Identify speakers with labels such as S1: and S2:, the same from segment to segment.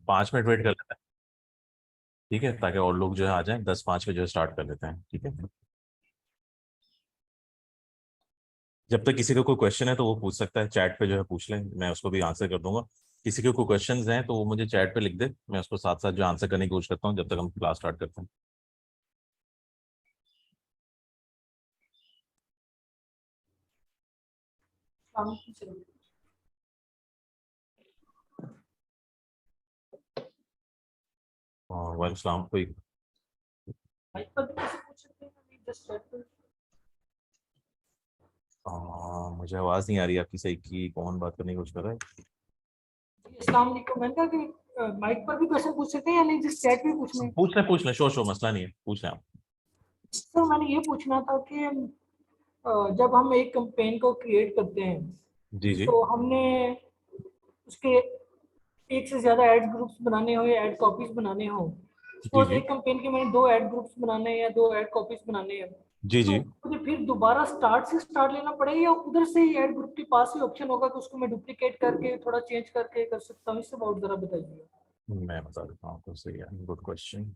S1: 5 minute wait कर लेते हैं, ठीक है, ताकि और लोग जो है आ जाएं। 10:05 पे जो है स्टार्ट कर लेते हैं, ठीक है। जब तक किसी का कोई क्वेश्चन है तो वो पूछ सकता है, चैट पे जो है पूछ लें, मैं उसको भी आंसर कर दूंगा। किसी के कोई क्वेश्चंस हैं तो वो मुझे चैट पे लिख दे, मैं उसको साथ साथ जो आंसर करने की कोशिश करता हूँ जब तक हम क्लास स्टार्ट करते हैं। और वालेकुम सलाम। कोई मुझे आवाज़ नहीं आ रही आपकी सही, की कौन बात करने की कोशिश कर रहा है?
S2: अस्सलाम वालेकुम। मैंने कहा कि माइक पर भी क्वेश्चन पूछ सकते हैं या नहीं, जिस चैट में पूछने।
S1: पूछ लें, शो शो मसला नहीं है, पूछ लें आप।
S2: सर मैंने ये पूछना था कि जब हम एक कैंपेन को क्रिएट करते हैं
S1: जी जी।
S2: तो हमने उसके एक से ज्यादा ऐड ग्रुप्स बनाने हो या ऐड कॉपीज बनाने हो।
S1: जी
S2: सपोज
S1: जी।
S2: एक कैंपेन के मैंने दो ऐड ग्रुप्स बनाने हैं या दो ऐड कॉपीज बनाने हैं,
S1: जी
S2: तो
S1: जी।
S2: मुझे फिर दोबारा स्टार्ट से स्टार्ट लेना पड़ेगा या उधर से ही ऐड ग्रुप के पास ही ऑप्शन होगा कि उसको मैं डुप्लीकेट करके थोड़ा चेंज करके कर सकता हूँ? इससे बहुत जरा बताइए।
S1: मैं बता देता हूँ आपको, सही है, गुड क्वेश्चन।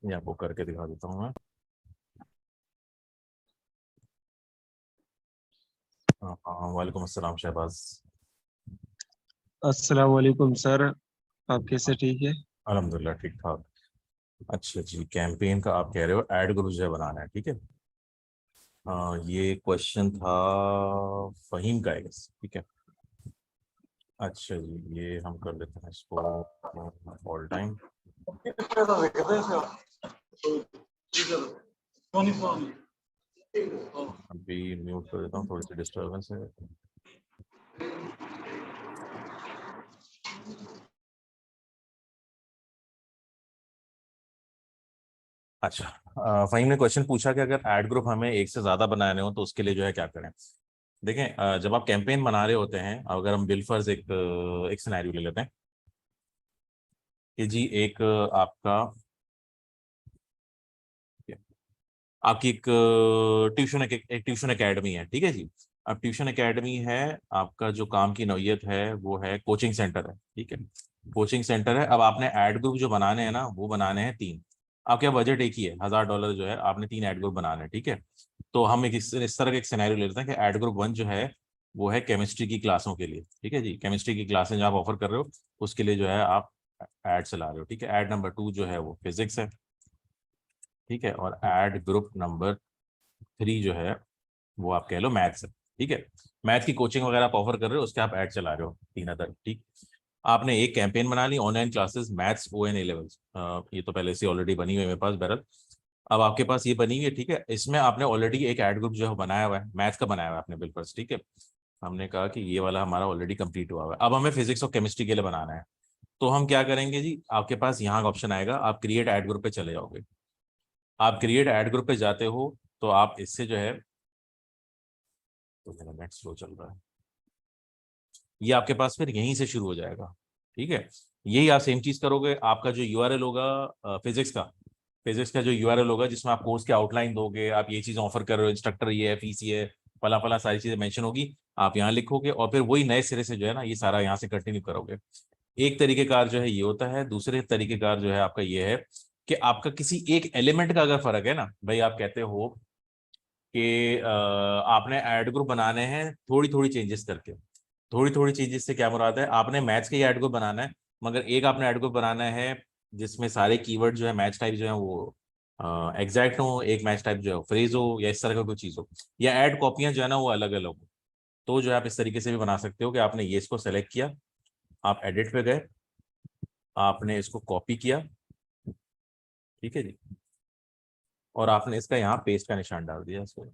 S1: ये आपको करके दिखा देता हूँ मैं। हाँ हाँ, वालेकुम अस्सलाम शहबाज।
S3: अस्सलाम वालेकुम सर। आप कैसे? ठीक है।
S1: अल्हम्दुलिल्लाह ठीक ठाक। अच्छा जी, कैंपेन का आप कह रहे हो ऐड ग्रुप जो है बनाना है, ठीक है। ये क्वेश्चन था फहीम का है, ठीक है। अच्छा जी, ये हम कर लेते हैं इसको ऑल टाइम। अभी म्यूट कर देता हूँ, थोड़ी सी डिस्टर्बेंस है। अच्छा, फहीम ने क्वेश्चन पूछा कि अगर एड ग्रुप हमें एक से ज्यादा बनाने हो तो उसके लिए जो है क्या करें। देखें, जब आप कैंपेन बना रहे होते हैं, अगर हम बिलफर्ज एक सिनेरियो ले लेते हैं कि जी एक आपका, आपकी एक एक ट्यूशन एकेडमी है, ठीक है जी। अब ट्यूशन एकेडमी है, आपका जो काम की नौयत है वो है कोचिंग सेंटर है, ठीक है। कोचिंग सेंटर है। अब आपने एड ग्रुप जो बनाने हैं ना, वो बनाने हैं 3। आपके बजट एक ही है, $1000 जो है, आपने 3 एड ग्रुप बनाने हैं, ठीक है। तो हम इस तरह का एक सिनेरियो ले लेते हैं कि एड ग्रुप 1 जो है वो है केमिस्ट्री की क्लासों के लिए, ठीक है जी। केमिस्ट्री की क्लासें जो आप ऑफर कर रहे हो उसके लिए जो है आप एड चला रहे हो, ठीक है। एड नंबर 2 जो है वो फिजिक्स है, ठीक है। और एड ग्रुप नंबर 3 जो है वो आप कह लो मैथ्स है, ठीक है। मैथ की कोचिंग वगैरह आप ऑफर कर रहे हो, उसके आप ऐड चला रहे हो 3 अदर, ठीक। आपने एक कैंपेन बना ली, online classes maths ON A-levels। ये तो पहले से ऑलरेडी बनी हुई है मेरे पास, बहरल अब आपके पास ये बनी हुई है, ठीक है। इसमें आपने ऑलरेडी एक एड ग्रुप जो है बनाया हुआ है, मैथ्स का बनाया हुआ है आपने बिल्कुल, ठीक है। हमने कहा कि ये वाला हमारा ऑलरेडी कंप्लीट हुआ हुआ है, अब हमें फिजिक्स और केमिस्ट्री के लिए बनाना है। तो हम क्या करेंगे जी, आपके पास यहाँ का ऑप्शन आएगा, आप क्रिएट एड ग्रुप पे चले जाओगे। आप क्रिएट एड ग्रुप पे जाते हो तो आप इससे जो है, तो मेरा नेट स्लो चल रहा है, ये आपके पास फिर यहीं से शुरू हो जाएगा, ठीक है। यही आप सेम चीज करोगे, आपका जो यूआरएल होगा फिजिक्स का जो यूआरएल होगा जिसमें आप कोर्स के आउटलाइन दोगे, आप ये चीज ऑफर कर रहे हो, इंस्ट्रक्टर ये है, फीस ये है, फला फला सारी चीजें मेंशन होगी, आप यहाँ लिखोगे और फिर वही नए सिरे से जो है ना ये सारा यहाँ से कंटिन्यू करोगे। एक तरीकेकार जो है ये होता है, दूसरे तरीकेकार जो है आपका ये है कि आपका किसी एक एलिमेंट का अगर फर्क है ना भाई, आप कहते हो कि आपने एड ग्रुप बनाने हैं थोड़ी थोड़ी चेंजेस करके। थोड़ी थोड़ी चेंजेस से क्या मुराद है, आपने मैथ्स के ही एड ग्रुप बनाना है, मगर एक आपने एड ग्रुप बनाना है जिसमें सारे कीवर्ड जो है मैच टाइप जो है वो एग्जैक्ट हो, एक मैच टाइप जो है फ्रेज हो या इस तरह का कोई चीज़ हो, या ऐड कॉपियां जो है ना वो अलग अलग हो। तो जो है आप इस तरीके से भी बना सकते हो कि आपने ये इसको सेलेक्ट किया, आप एडिट पे गए, आपने इसको कॉपी किया, ठीक है जी, और आपने इसका यहाँ पेस्ट का निशान डाल दिया इसको।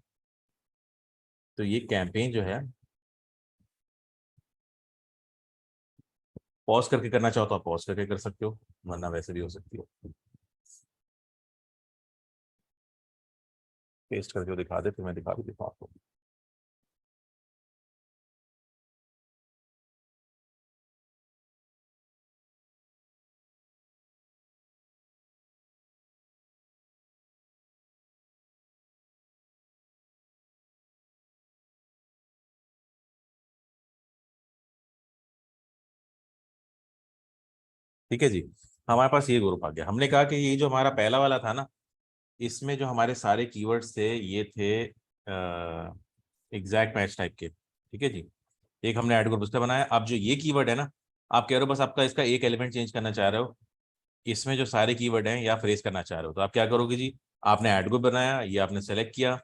S1: तो ये कैंपेन जो है, पॉज करके करना चाहो तो आप पॉज करके कर सकते हो, वरना वैसे भी हो सकती हो। पेस्ट करके दिखा दे, फिर मैं दिखा भी देता हूँ आपको। ठीक है जी। हमारे पास ये ग्रुप आ गया। हमने कहा कि ये जो हमारा पहला वाला था ना, इसमें जो हमारे सारे कीवर्ड्स थे ये थे एग्जैक्ट मैच टाइप के। ठीक है जी। एक हमने ऐड ग्रुप उसका बनाया। अब जो ये कीवर्ड है ना, आप कह रहे हो बस आपका इसका एक एलिमेंट चेंज करना चाह रहे हो, इसमें जो सारे कीवर्ड हैं या फ्रेज करना चाह रहे हो, तो आप क्या करोगे जी, आपने ऐड ग्रुप बनाया, ये आपने सेलेक्ट किया,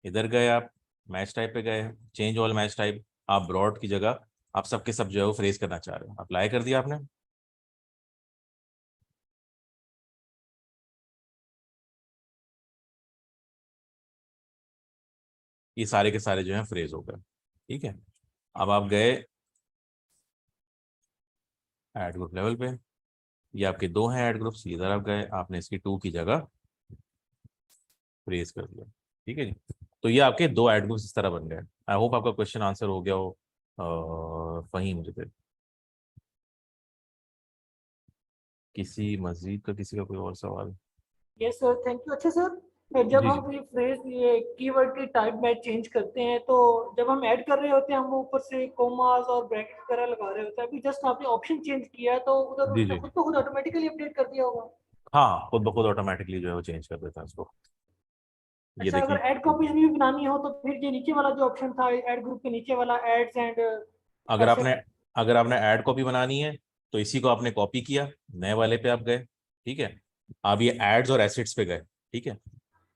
S1: इधर गए आप मैच टाइप पे गए, चेंज ऑल मैच टाइप, आप ब्रॉड की जगह आप सबके सब जो है वो फ्रेज करना चाह रहे हो, अप्लाई कर दिया आपने। ये सारे के सारे जो है फ्रेज हो गए। ठीक है। अब आप गए ऐड ग्रुप लेवल पे, ये आपके दो हैं ऐड ग्रुप्स, इधर आप गए, आपने इसकी टू की जगह फ्रेज कर दिया। ठीक है जी। तो ये आपके दो ऐड ग्रुप्स इस तरह बन गए। आई होप आपका क्वेश्चन आंसर हो गया हो। फहीम मुझे तो किसी मस्जिद का किसी का कोई और सवाल?
S2: Yes sir, thank you. अच्छा सर, जब
S1: जी जी।
S2: हम ये फ्रेज, ये कीवर्ड की टाइप में चेंज करते हैं, तो जब हम ऐड कर रहे होते हैं, हम ऊपर से कोमास और ब्रैकेट वगैरह लगा रहे होते हैं। अभी जस्ट आपने ऑप्शन चेंज किया है, तो उधर
S1: जी
S2: उसने
S1: जी।
S2: खुद को खुद ऑटोमेटिकली अपडेट कर दिया होगा।
S1: हाँ, खुद ब खुद ऑटोमेटिकली जो है वो चेंज कर देता है उसको। ये
S2: अच्छा, अगर
S1: देखें,
S2: ऐड कॉपीज भी बनानी हो, तो फिर ये नीचे वाला जो ऑप्शन था ऐड ग्रुप के नीचे वाला, एड्स एंड
S1: अगर आपने
S2: एसेट्स।
S1: अगर आपने ऐड कॉपी बनानी है तो इसी को आपने कॉपी किया, नए वाले पे आप गए। ठीक है। आप ये एड्स और एसिड्स पे गए। ठीक है।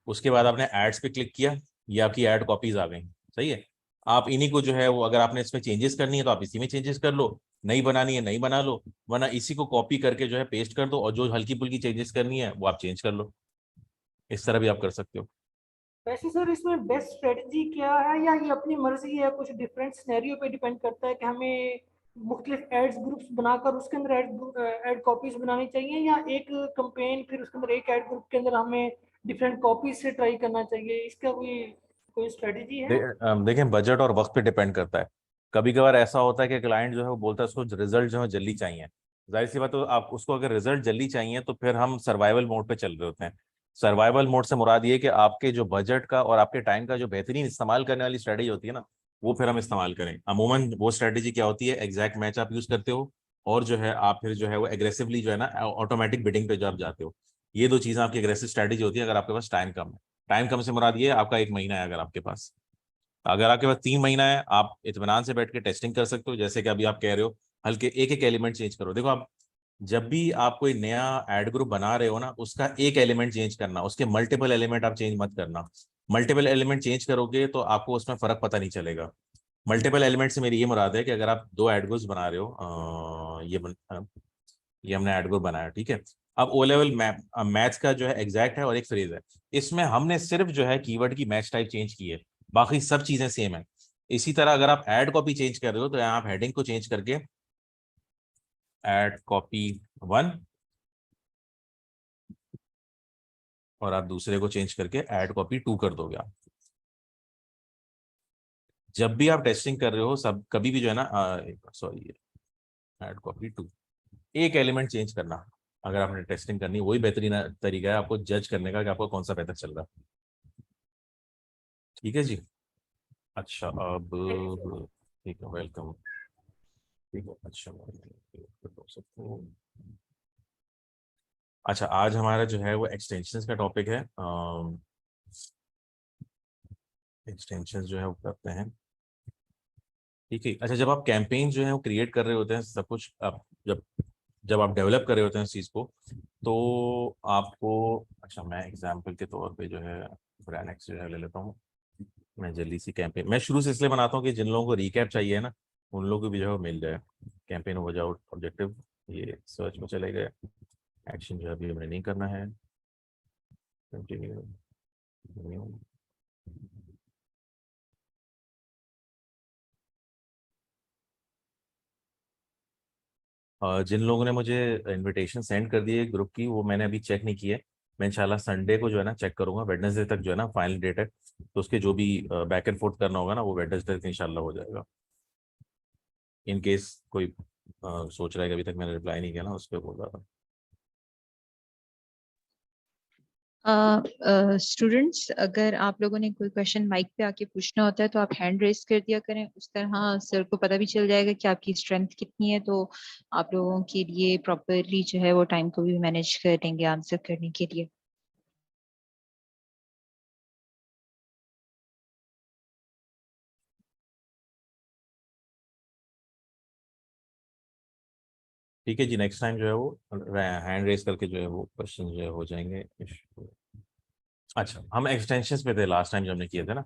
S1: उसके बाद आपने एड्स पे क्लिक किया, ये आपकी ऐड कॉपीज आ गई। सही है। आप इन्हीं को जो है वो, अगर आपने इसमें चेंजेस करनी है तो आप इसी में चेंजेस कर लो, नहीं बनानी है नहीं बना लो, वरना इसी को कॉपी करके जो है पेस्ट कर दो, और जो हल्की फुल्की चेंजेस करनी है वो आप चेंज कर लो। इस तरह भी आप कर सकते हो।
S2: वैसे सर, इसमें बेस्ट स्ट्रेटजी क्या है, या ये अपनी मर्जी है, कुछ डिफरेंट सिनेरियो पे डिपेंड करता है कि हमें मुख्तलिफ एड्स ग्रुप्स बनाकर उसके अंदर ऐड कॉपीज बनानी चाहिए, या एक कंपेन फिर उसके अंदर एक ऐड ग्रुप के अंदर हमें डिफरेंट कॉपीज से ट्राई करना चाहिए? इसका कोई कोई स्ट्रेटजी है?
S1: देखें, बजट और वक्त पे डिपेंड करता है। कभी कभार ऐसा होता है कि क्लाइंट जो है वो बोलता है उसको रिजल्ट जो है जल्दी चाहिए। जाहिर सी बात, तो आप उसको अगर रिजल्ट जल्दी चाहिए तो फिर हम सर्वाइवल मोड पे चल रहे होते हैं। सर्वाइवल मोड से मुराद ये कि आपके जो बजट का और आपके टाइम का जो बेहतरीन इस्तेमाल करने वाली स्ट्रेटजी होती है ना, वो फिर हम इस्तेमाल करें। अमूमन वो स्ट्रेटजी क्या होती है, एग्जैक्ट मैच आप यूज करते हो, और जो है आप फिर जो है वो एग्रेसिवली जो है ना ऑटोमेटिक बिडिंग पे जो आप जाते हो। ये दो चीज़ें आपकी एग्रेसिव स्ट्रेटजी होती है अगर आपके पास टाइम कम है। टाइम कम से मुराद ये है, आपका एक महीना है अगर आपके पास, अगर आपके पास 3 महीना है, आप इत्मीनान से बैठ के टेस्टिंग कर सकते हो। जैसे कि अभी आप कह रहे हो हल्के एक एक एलिमेंट चेंज करो। देखो, आप जब भी आप कोई नया ऐड ग्रुप बना रहे हो ना, उसका एक एलिमेंट चेंज करना, उसके मल्टीपल एलिमेंट आप चेंज मत करना। मल्टीपल एलिमेंट चेंज करोगे तो आपको उसमें फर्क पता नहीं चलेगा। मल्टीपल एलिमेंट से मेरी ये मुराद है कि अगर आप दो ऐड ग्रुप्स बना रहे हो, ये हमने ऐड ग्रुप बनाया। ठीक है। अब ओ लेवल मैथ्स का जो है एग्जैक्ट है और एक फ्रेज है, इसमें हमने सिर्फ जो है कीवर्ड की मैच टाइप चेंज की है, बाकी सब चीजें सेम है। इसी तरह अगर आप ऐड कॉपी चेंज कर रहे हो तो यहाँ आप हेडिंग को चेंज करके ऐड कॉपी 1, और आप दूसरे को चेंज करके ऐड कॉपी 2 कर दोगे आप। जब भी आप टेस्टिंग कर रहे हो, सब कभी भी जो है ना, सॉरी, ऐड कॉपी 2, एक एलिमेंट चेंज करना अगर आपने टेस्टिंग करनी, वही बेहतरीन तरीका है आपको जज करने का कि आपको कौन सा बेहतर चल रहा है। ठीक है जी। अच्छा, अब
S2: थैंक यू सर।
S1: ठीक है, वेलकम। ठीक है, अच्छा, हो सकते हो। अच्छा, आज हमारा जो है वो एक्सटेंशंस का टॉपिक है। एक्सटेंशंस जो है वो करते हैं। ठीक है। अच्छा, जब आप कैंपेन जो है वो क्रिएट कर रहे होते हैं, सब कुछ आप जब जब आप डेवलप कर रहे होते हैं इस चीज़ को, तो आपको, अच्छा मैं एग्जांपल के तौर पे जो है ब्रांड एक्स जो है ले लेता हूँ। मैं जल्दी सी कैंपेन मैं शुरू से इसलिए बनाता हूँ कि जिन लोगों को रिकैप चाहिए ना, उन लोगों को भी जो है वो मिल जाए। कैंपेन हो जाओ ऑब्जेक्टिव, ये सर्च में चले गए। एक्शन जो है अभी हमें नहीं करना है। कंटिन्यू। जिन लोगों ने मुझे इनविटेशन सेंड कर दी है ग्रुप की, वो मैंने अभी चेक नहीं की है। मैं इंशाल्लाह संडे को जो है ना चेक करूंगा, वेडनेसडे तक जो है ना फाइनल डेट है, तो उसके जो भी बैक एंड फोर्थ करना होगा ना, वो वेडनेसडे तक इंशाल्लाह हो जाएगा। इन केस कोई सोच रहा है कि अभी तक मैंने रिप्लाई नहीं किया ना, उस पर बोल रहा था।
S4: स्टूडेंट्स, अगर आप लोगों ने कोई क्वेश्चन माइक पे आके पूछना होता है तो आप हैंड रेस कर दिया करें, उस तरह सर को पता भी चल जाएगा कि आपकी स्ट्रेंथ कितनी है, तो आप लोगों के लिए प्रॉपरली जो है वो टाइम को भी मैनेज कर लेंगे आंसर करने के लिए।
S1: ठीक है जी, नेक्स्ट टाइम जो है वो हैंड रेस करके जो है वो क्वेश्चन जो है हो जाएंगे। अच्छा, हम एक्सटेंशंस पे थे लास्ट टाइम जो हमने किए थे ना,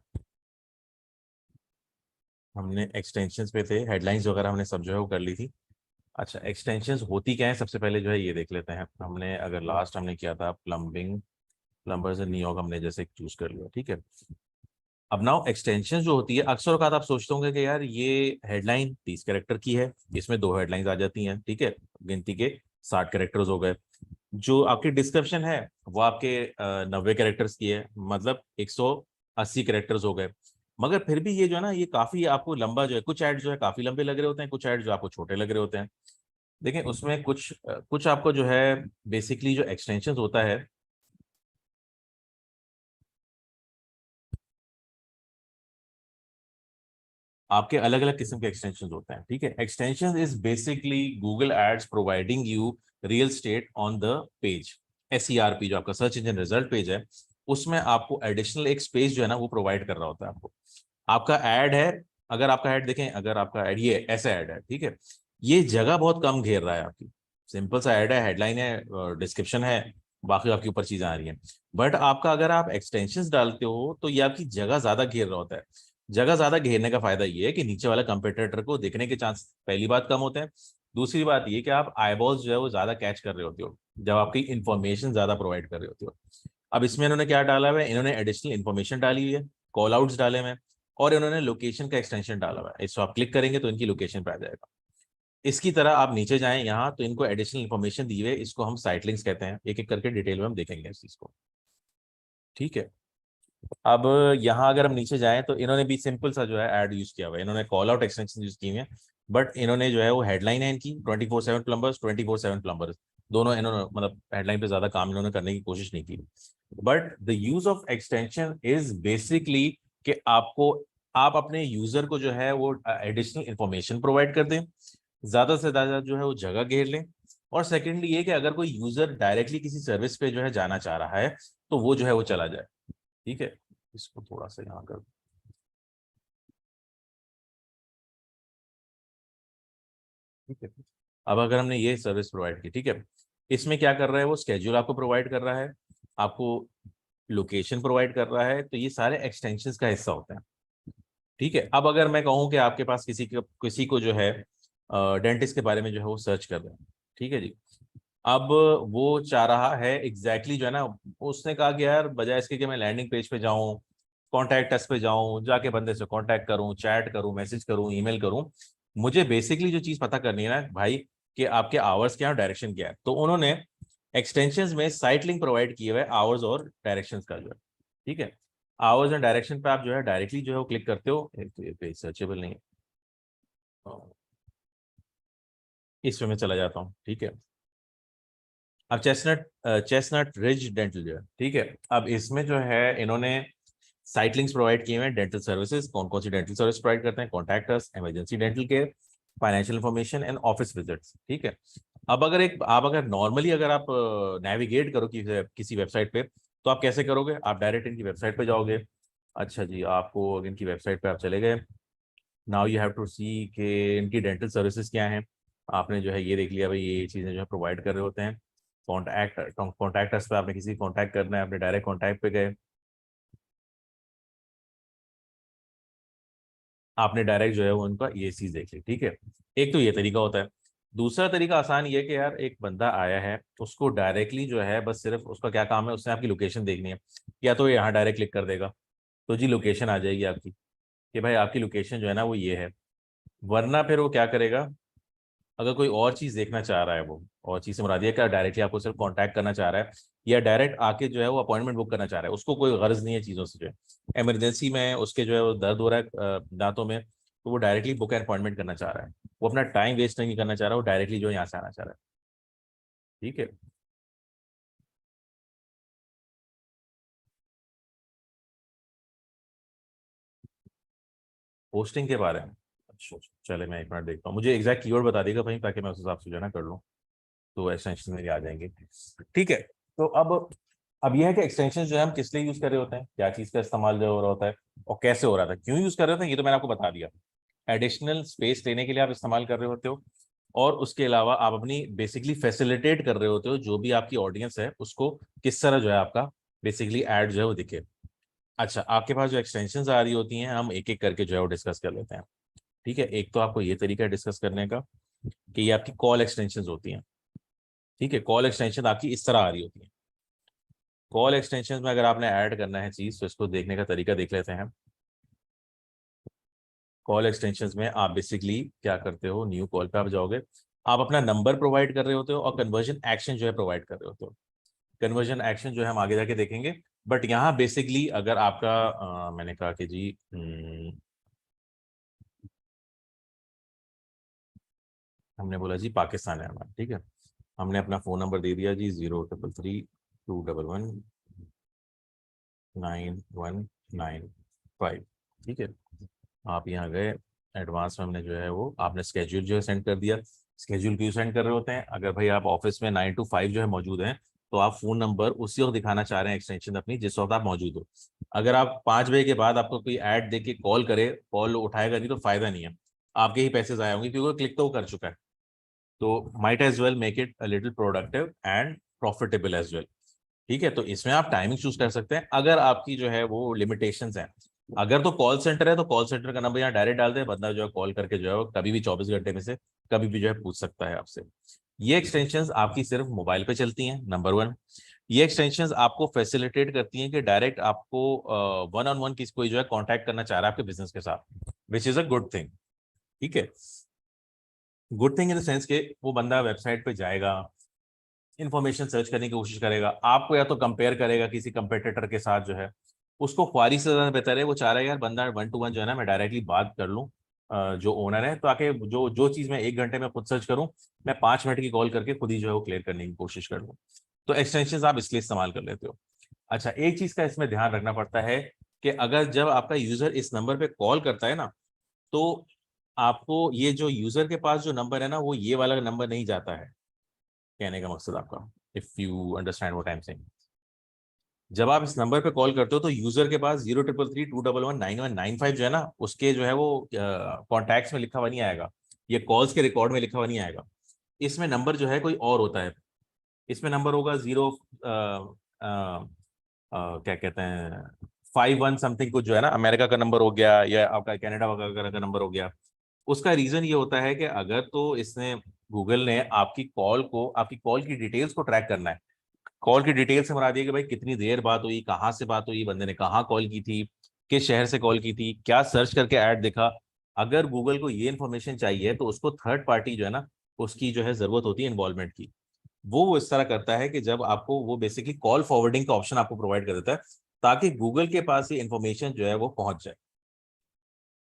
S1: हमने एक्सटेंशंस पे थे, हेडलाइंस वगैरह हमने सब जो है वो कर ली थी। अच्छा, एक्सटेंशंस होती क्या है, सबसे पहले जो है ये देख लेते हैं। हमने अगर लास्ट हमने किया था प्लम्बिंग, प्लम्बर्स इन न्यूयॉर्क हमने जैसे चूज कर लिया, ठीक है। अब नाउ एक्सटेंशन जो होती है, अक्सर औकात आप सोचते होंगे कि यार ये हेडलाइन 30 कैरेक्टर की है, इसमें 2 हेडलाइंस आ जाती हैं, ठीक है, गिनती के 60 कैरेक्टर्स हो गए। जो आपकी डिस्क्रिप्शन है वो आपके 90 कैरेक्टर्स की है, मतलब 180 कैरेक्टर्स हो गए। मगर फिर भी ये जो है ना, ये काफी आपको लंबा जो है, कुछ ऐड जो है काफी लंबे लग रहे होते हैं, कुछ ऐड जो आपको छोटे लग रहे होते हैं। देखिए उसमें कुछ आपको जो है बेसिकली जो एक्सटेंशन होता है, आपके अलग अलग किस्म के एक्सटेंशन होते हैं, ठीक है। Extension is basically Google Ads providing you real estate on the page. SERP जो आपका सर्च इंजन रिजल्ट पेज है, उसमें आपको एडिशनल एक स्पेस जो है ना वो प्रोवाइड कर रहा होता है आपको। आपका ऐड है, अगर आपका ऐड देखें, अगर आपका ऐड ये ऐसा ऐड है, ठीक है, ये जगह बहुत कम घेर रहा है आपकी, सिंपल सा ऐड है, हेडलाइन है, डिस्क्रिप्शन है, बाकी आपके ऊपर चीजें आ रही हैं। बट आपका अगर आप एक्सटेंशंस डालते हो तो ये आपकी जगह ज्यादा घेर रहा होता है। जगह ज्यादा घेरने का फायदा ये है कि नीचे वाले कंपेटिटर को देखने के चांस पहली बात कम होते हैं। दूसरी बात ये कि आप आईबॉल्स जो है वो ज्यादा कैच कर रहे होते हो जब आपकी इंफॉर्मेशन ज्यादा प्रोवाइड कर रहे होते हो। अब इसमें इन्होंने क्या डाला हुआ है, इन्होंने एडिशनल इन्फॉर्मेशन डाली हुई है, कॉल आउट्स डाले हुए हैं, और इन्होंने लोकेशन का एक्सटेंशन डाला हुआ है। इसको आप क्लिक करेंगे तो इनकी लोकेशन पे आ जाएगा। इसकी तरह आप नीचे जाएं यहाँ तो इनको एडिशनल इन्फॉर्मेशन दी हुई है, इसको हम साइट लिंक्स कहते हैं। एक एक करके डिटेल में हम देखेंगे इस चीज को, ठीक है। अब यहाँ अगर हम नीचे जाएं तो इन्होंने भी सिंपल सा जो है ऐड यूज किया हुआ है, इन्होंने कॉल आउट एक्सटेंशन यूज की हुई है। बट इन्होंने जो है वो हेडलाइन है इनकी 24/7 प्लम्बर्स, 24/7 प्लम्बर्स, दोनों इन्होंने मतलब हेडलाइन पे ज्यादा काम इन्होंने करने की कोशिश नहीं की। But the use of extension is basically कि आपको, आप अपने यूजर को जो है वो एडिशनल इंफॉर्मेशन प्रोवाइड कर दें, ज्यादा से ज्यादा जो है वो जगह घेर लें। और सेकेंडली ये कि अगर कोई यूजर डायरेक्टली किसी सर्विस पे जो है जाना चाह रहा है तो वो जो है वो चला जाए, ठीक है। इसको थोड़ा सा यहाँ कर, ठीक है। अब अगर हमने ये सर्विस प्रोवाइड की, ठीक है, इसमें क्या कर रहा है वो, स्केड्यूल आपको प्रोवाइड कर रहा है, आपको लोकेशन प्रोवाइड कर रहा है, तो ये सारे एक्सटेंशंस का हिस्सा होते हैं, ठीक है। अब अगर मैं कहूँ कि आपके पास किसी को जो है डेंटिस्ट के बारे में जो है वो सर्च कर रहे हैं, ठीक है जी। अब वो चाह रहा है जो है ना, उसने कहा कि यार बजाय इसके कि मैं लैंडिंग पेज पे जाऊं, कॉन्टैक्ट अस पे जाऊं, जाके बंदे से कांटेक्ट करूं, चैट करूं, मैसेज करूं, ईमेल करूं, मुझे बेसिकली जो चीज पता करनी है ना भाई, कि आपके आवर्स क्या है, डायरेक्शन क्या है, तो उन्होंने एक्सटेंशंस में साइट लिंक प्रोवाइड किए हुए आवर्स और डायरेक्शंस का जो है, ठीक है। आवर्स एंड डायरेक्शन पे आप जो है डायरेक्टली जो है वो क्लिक करते हो, एक तो ये पेज सर्चेबल नहीं है, इसमें मैं चला जाता हूँ, ठीक है। अब चेस्टनट रिज डेंटल जो है, ठीक है, अब इसमें जो है इन्होंने साइट लिंक्स प्रोवाइड किए हुए हैं, डेंटल सर्विसेज, कौन कौन सी डेंटल सर्विस प्रोवाइड करते हैं, contact us, emergency dental care, financial information and office visits, ठीक है। अब अगर नॉर्मली अगर आप नेविगेट करो किसी वेबसाइट पे, तो आप कैसे करोगे, आप डायरेक्ट इनकी वेबसाइट पे जाओगे। अच्छा जी, आपको इनकी वेबसाइट पे आप चले गए, नाउ यू हैव टू सी कि इनकी डेंटल सर्विसेज क्या हैं। आपने जो है ये देख लिया भाई, ये चीज़ें जो है प्रोवाइड कर रहे होते हैं। कॉन्टैक्ट अस पे आपने किसी कॉन्टैक्ट करना है, आपने डायरेक्ट कॉन्टैक्ट पे गए, आपने डायरेक्ट जो है वो उनका ये चीज देख ली, ठीक है। एक तो ये तरीका होता है। दूसरा तरीका आसान ये है कि यार एक बंदा आया है, उसको डायरेक्टली जो है बस सिर्फ उसका क्या काम है, उसने आपकी लोकेशन देखनी है, या तो यहाँ डायरेक्ट क्लिक कर देगा तो जी लोकेशन आ जाएगी आपकी, कि भाई आपकी लोकेशन जो है ना वो ये है। वरना फिर वो क्या करेगा, अगर कोई और चीज देखना चाह रहा है, वो और चीज से मुराद ये क्या, डायरेक्टली आपको सिर्फ कांटेक्ट करना चाह रहा है, या डायरेक्ट आके जो है वो अपॉइंटमेंट बुक करना चाह रहा है, उसको कोई गर्ज नहीं है चीजों से, जो है इमरजेंसी में उसके जो है वो दर्द हो रहा है दांतों में, तो वो डायरेक्टली बुक अपॉइंटमेंट करना चाह रहा है, वो अपना टाइम वेस्ट नहीं करना चाह रहा, वो डायरेक्टली जो है यहाँ से आना चाह रहा है, ठीक है। होस्टिंग के बारे में, अच्छा चले मैं एक मिनट देखता हूँ, मुझे एग्जैक्ट कीवर्ड बता देगा भाई ताकि मैं उस हिसाब से जो है ना कर लूँ, तो एक्सटेंशन मेरे आ जाएंगे। ठीक है, तो अब यह है कि एक्सटेंशन जो है हम किस लिए यूज कर रहे होते हैं, क्या चीज का इस्तेमाल जो हो रहा होता है और कैसे हो रहा था, क्यों यूज कर रहे होते हैं, ये तो मैंने आपको बता दिया। एडिशनल स्पेस लेने के लिए आप इस्तेमाल कर रहे होते हो, और उसके अलावा आप अपनी बेसिकली फैसिलिटेट कर रहे होते हो जो भी आपकी ऑडियंस है उसको किस तरह जो है आपका बेसिकली ऐड जो है वो दिखे। अच्छा, आपके पास जो एक्सटेंशंस आ रही होती हैं हम एक एक करके जो है वो डिस्कस कर लेते हैं। ठीक है, एक तो आपको ये तरीका है डिस्कस करने का कि ये आपकी कॉल एक्सटेंशंस होती हैं। ठीक है, कॉल एक्सटेंशन आपकी इस तरह आ रही होती है। कॉल एक्सटेंशन में अगर आपने ऐड करना है चीज तो इसको देखने का तरीका देख लेते हैं। कॉल एक्सटेंशंस में आप बेसिकली क्या करते हो, न्यू कॉल पे आप जाओगे, आप अपना नंबर प्रोवाइड कर रहे होते हो और कन्वर्जन एक्शन जो है प्रोवाइड कर रहे होते हो। कन्वर्जन एक्शन जो है हम आगे जाके देखेंगे, बट यहाँ बेसिकली अगर आपका मैंने कहा कि जी हमने बोला जी पाकिस्तान है हमारा, ठीक है, हमने अपना फ़ोन नंबर दे दिया जी 033219195। ठीक है, आप यहाँ गए, एडवांस में हमने जो है वो आपने स्केड्यूल जो है सेंड कर दिया। स्केड्यूल क्यों सेंड कर रहे होते हैं, अगर भाई आप ऑफिस में 9 to 5 जो है मौजूद हैं तो आप फ़ोन नंबर उसी वक्त दिखाना चाह रहे हैं एक्सटेंशन अपनी जिस वक्त आप मौजूद हो। अगर आप 5 बजे के बाद आपको कोई ऐड दे के कॉल करे, कॉल उठाएगा नहीं तो फायदा नहीं है, आपके ही पैसे ज़ाया होंगे क्योंकि क्लिक तो वो कर चुका है। तो might as well make it a little productive and profitable as well. ठीक है, तो इसमें आप टाइमिंग चूज कर सकते हैं अगर आपकी जो है वो लिमिटेशंस हैं। अगर तो कॉल सेंटर है तो कॉल सेंटर का नंबर यहाँ डायरेक्ट डाल दे, बंदा जो है कॉल करके जो है वो कभी भी 24 घंटे में से कभी भी जो है पूछ सकता है आपसे। ये एक्सटेंशंस आपकी सिर्फ मोबाइल पे चलती हैं, नंबर 1। ये एक्सटेंशंस आपको फैसिलिटेट करती हैं कि डायरेक्ट आपको वन ऑन वन किसी कोई जो है कॉन्टैक्ट करना चाह रहा है आपके बिजनेस के साथ, which is a good thing. ठीक है, good thing in the sense के वो बंदा वेबसाइट पे जाएगा, इंफॉर्मेशन सर्च करने की कोशिश करेगा, आपको या तो कंपेयर करेगा किसी कंपेटिटर के साथ जो है, उसको ख्वारी से ज़्यादा बेहतर है वो चाह रहा है यार बंदा 1 to 1 जो है ना मैं डायरेक्टली बात कर लूँ जो ओनर है, तो आके जो जो चीज़ मैं 1 घंटे में खुद सर्च करूँ मैं 5 मिनट की कॉल करके खुद ही जो है वो क्लियर करने की कोशिश कर लूँ। तो एक्सटेंशन आप इसलिए इस्तेमाल कर लेते हो। अच्छा, एक चीज़ का इसमें ध्यान रखना पड़ता है कि अगर जब आपका यूज़र इस नंबर पे कॉल करता है ना, तो आपको ये जो यूज़र के पास जो नंबर है ना वो ये वाला नंबर नहीं जाता है। कहने का मकसद आपका, if you understand what I am saying, जब आप इस नंबर पे कॉल करते हो तो यूजर के पास 03332119195 जो है ना उसके जो है वो कॉन्टैक्ट्स में लिखा हुआ नहीं आएगा, ये कॉल्स के रिकॉर्ड में लिखा हुआ नहीं आएगा। इसमें नंबर जो है कोई और होता है, इसमें नंबर होगा 0 क्या कहते हैं 51 समथिंग कुछ जो है ना, अमेरिका का नंबर हो गया या आपका कनाडा वगैरह का नंबर हो गया। उसका रीजन ये होता है कि अगर तो इसने गूगल ने आपकी कॉल की डिटेल्स को ट्रैक करना है, कॉल की डिटेल से मुराद ये कि भाई कितनी देर बात हुई, कहाँ से बात हुई, बंदे ने कहाँ कॉल की थी, किस शहर से कॉल की थी, क्या सर्च करके ऐड देखा। अगर गूगल को ये इन्फॉर्मेशन चाहिए तो उसको थर्ड पार्टी जो है ना उसकी जो है जरूरत होती है इन्वॉल्वमेंट की। वो इस तरह करता है कि जब आपको वो बेसिकली कॉल फॉरवर्डिंग का ऑप्शन आपको प्रोवाइड कर देता है ताकि गूगल के पास ये इन्फॉर्मेशन जो है वो पहुंच जाए।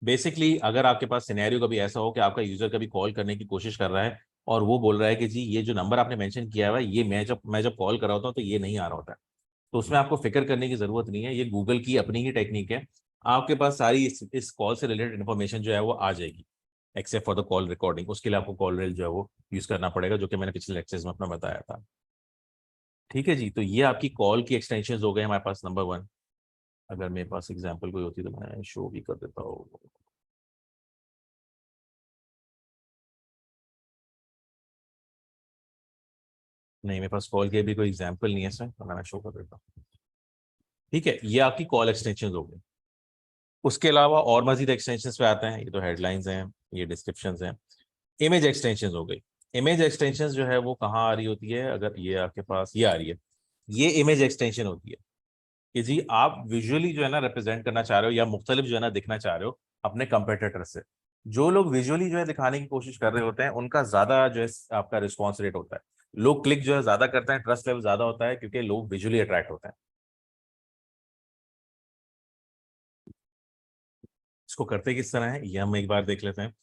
S1: बेसिकली अगर आपके पास सिनेरियो कभी ऐसा हो कि आपका यूजर कभी कॉल करने की कोशिश कर रहा है और वो बोल रहा है कि जी ये जो नंबर आपने मेंशन किया हुआ है ये मैं जब कॉल कर रहा होता हूँ तो ये नहीं आ रहा होता है, तो उसमें आपको फिक्र करने की जरूरत नहीं है, ये गूगल की अपनी ही टेक्निक है। आपके पास सारी इस कॉल से रिलेटेड इन्फॉर्मेशन जो है वो आ जाएगी except for the call recording. उसके लिए आपको कॉल रेल जो है वो यूज करना पड़ेगा जो कि मैंने पिछले लेक्चर्स में अपना बताया था। ठीक है जी, तो ये आपकी कॉल की एक्सटेंशन हो गए हमारे पास नंबर 1। अगर मेरे पास एग्जाम्पल कोई होती तो मैं शो भी कर देता हूँ। नहीं, मेरे पास कॉल के भी कोई एग्जाम्पल नहीं है सर, तो मैं शो कर देता हूँ। ठीक है, ये आपकी कॉल एक्सटेंशन हो गई। उसके अलावा और मजीद एक्सटेंशन पे आते हैं, ये तो हेडलाइंस हैं, ये डिस्क्रिप्शन हैं। इमेज एक्सटेंशन हो गई। इमेज एक्सटेंशन जो है वो कहाँ आ रही होती है, अगर ये आपके पास ये आ रही है, ये इमेज एक्सटेंशन होती है कि जी आप विजुअली जो है ना रिप्रेजेंट करना चाह रहे हो या मुख्तलिफ जो है ना दिखना चाह रहे हो अपने कंपेटिटर से। जो लोग विजुअली जो है दिखाने की कोशिश कर रहे होते हैं उनका ज्यादा जो है आपका रिस्पॉन्स रेट होता है, लोग क्लिक जो है ज्यादा करते हैं, ट्रस्ट लेवल ज्यादा होता है क्योंकि लोग विजुअली अट्रैक्ट होते हैं। इसको करते किस तरह है ये हम एक बार देख लेते हैं।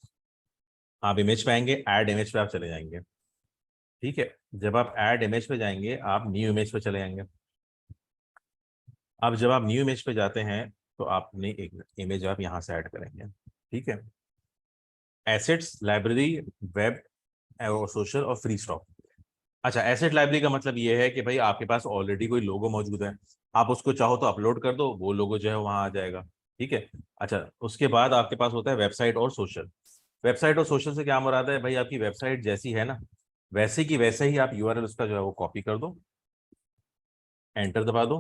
S1: आप इमेज पे आएंगे, ऐड इमेज पे आप चले जाएंगे। ठीक है, जब आप ऐड इमेज पे जाएंगे आप न्यू इमेज पे चले जाएंगे। अब जब आप न्यू इमेज पे जाते हैं तो आपने एक इमेज आप यहाँ से ऐड करेंगे। ठीक है, एसेट्स, लाइब्रेरी, वेब और सोशल और फ्री स्टॉक। अच्छा, एसेट लाइब्रेरी का मतलब ये है कि भाई आपके पास ऑलरेडी कोई लोगो मौजूद है, आप उसको चाहो तो अपलोड कर दो, वो लोगो जो है वहां आ जाएगा। ठीक है। अच्छा, उसके बाद आपके पास होता है वेबसाइट और सोशल। वेबसाइट और सोशल से क्या मुराद है भाई, आपकी वेबसाइट जैसी है ना वैसे की वैसे ही आप यूआरएल उसका जो है वो कॉपी कर दो, एंटर दबा दो।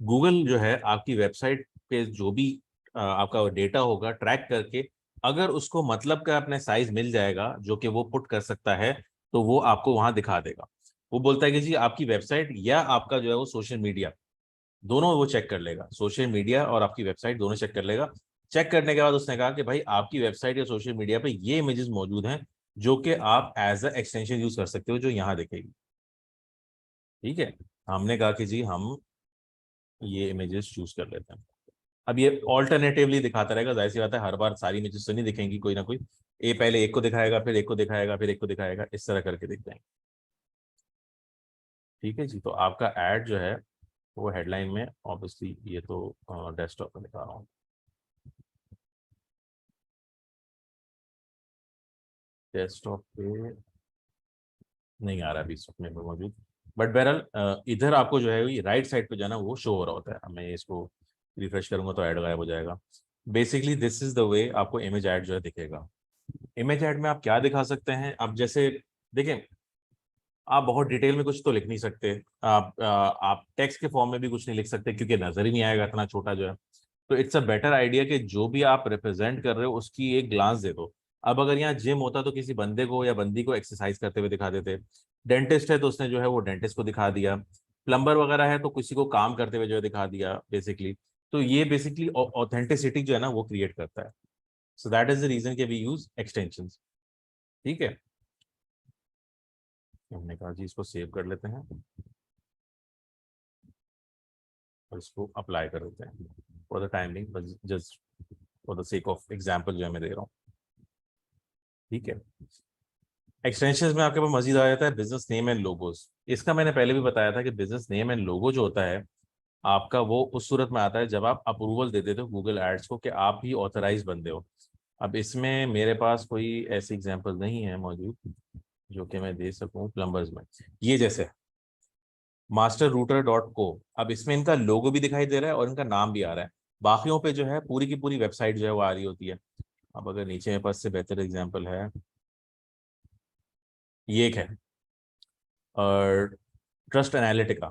S1: गूगल जो है आपकी वेबसाइट पे जो भी आपका डेटा होगा ट्रैक करके, अगर उसको मतलब का अपने साइज मिल जाएगा जो कि वो पुट कर सकता है, तो वो आपको वहां दिखा देगा। वो बोलता है कि जी आपकी वेबसाइट या आपका जो है वो सोशल मीडिया, दोनों वो चेक कर लेगा, सोशल मीडिया और आपकी वेबसाइट दोनों चेक कर लेगा। चेक करने के बाद उसने कहा कि भाई आपकी वेबसाइट या सोशल मीडिया पे ये इमेजेस मौजूद हैं जो कि आप एज अ एक्सटेंशन यूज कर सकते हो, जो यहाँ दिखेगी। ठीक है, हमने कहा कि जी हम ये इमेजेस चूज कर लेते हैं। अब ये ऑल्टरनेटिवली दिखाता रहेगा, जाहिर सी बात है हर बार सारी इमेजेस तो नहीं दिखेंगी, कोई ना कोई ए पहले एक को दिखाएगा, फिर एक को दिखाएगा, फिर एक को दिखाएगा, इस तरह करके दिख जाएंगे। ठीक है जी, तो आपका ऐड जो है वो हेडलाइन में, ऑब्वियसली ये तो डेस्कटॉप पे दिखा रहा हूँ, डेस्कटॉप पे नहीं आ रहा अभी इसमें मौजूद, बट बहरहाल इधर आपको जो है राइट साइड पे जाना वो शो हो रहा होता है। मैं इसको रिफ्रेश करूंगा तो ऐड गायब हो जाएगा। Basically this is the way आपको इमेज ऐड जो है दिखेगा। इमेज ऐड में आप क्या दिखा सकते हैं, अब जैसे देखें, आप बहुत डिटेल में कुछ तो लिख नहीं सकते, आप टेक्स्ट के फॉर्म में भी कुछ नहीं लिख सकते क्योंकि नजर ही नहीं आएगा इतना छोटा जो है। तो इट्स अ बेटर आइडिया कि जो भी आप रिप्रेजेंट कर रहे हो उसकी एक ग्लांस दे दो। अब अगर यहाँ जिम होता तो किसी बंदे को या बंदी को एक्सरसाइज करते हुए दिखा देते, डेंटिस्ट है तो उसने जो है वो डेंटिस्ट को दिखा दिया, प्लम्बर वगैरह है तो किसी को काम करते हुए जो है दिखा दिया बेसिकली। तो ये बेसिकली ऑथेंटिसिटी जो है ना वो क्रिएट करता है। So that is the reason कि वी यूज एक्सटेंशंस। ठीक है, हमने कहा जी इसको सेव कर लेते हैं और इसको अप्लाई कर देते हैं फॉर द टाइमिंग, बस just for the sake of example जो है मैं दे रहा हूँ। ठीक है, एक्सटेंशन में आपके पास मजीद आ जाता है बिजनेस नेम एंड लोगोस। इसका मैंने पहले भी बताया था कि बिजनेस नेम एंड लोगो जो होता है आपका, वो उस सूरत में आता है जब आप अप्रूवल दे देते हो गूगल एड्स को कि आप ही ऑथराइज बंदे हो। अब इसमें मेरे पास कोई ऐसी एग्जांपल नहीं है मौजूद जो कि मैं दे सकूं प्लम्बर्स में। ये जैसे masterrouter.co, अब इसमें इनका लोगो भी दिखाई दे रहा है और इनका नाम भी आ रहा है। बाकियों पे जो है पूरी की पूरी वेबसाइट जो है वो आ रही होती है। अब अगर नीचे मेरे पास से बेहतर एग्जांपल है, ये एक है और ट्रस्ट एनालिटिका।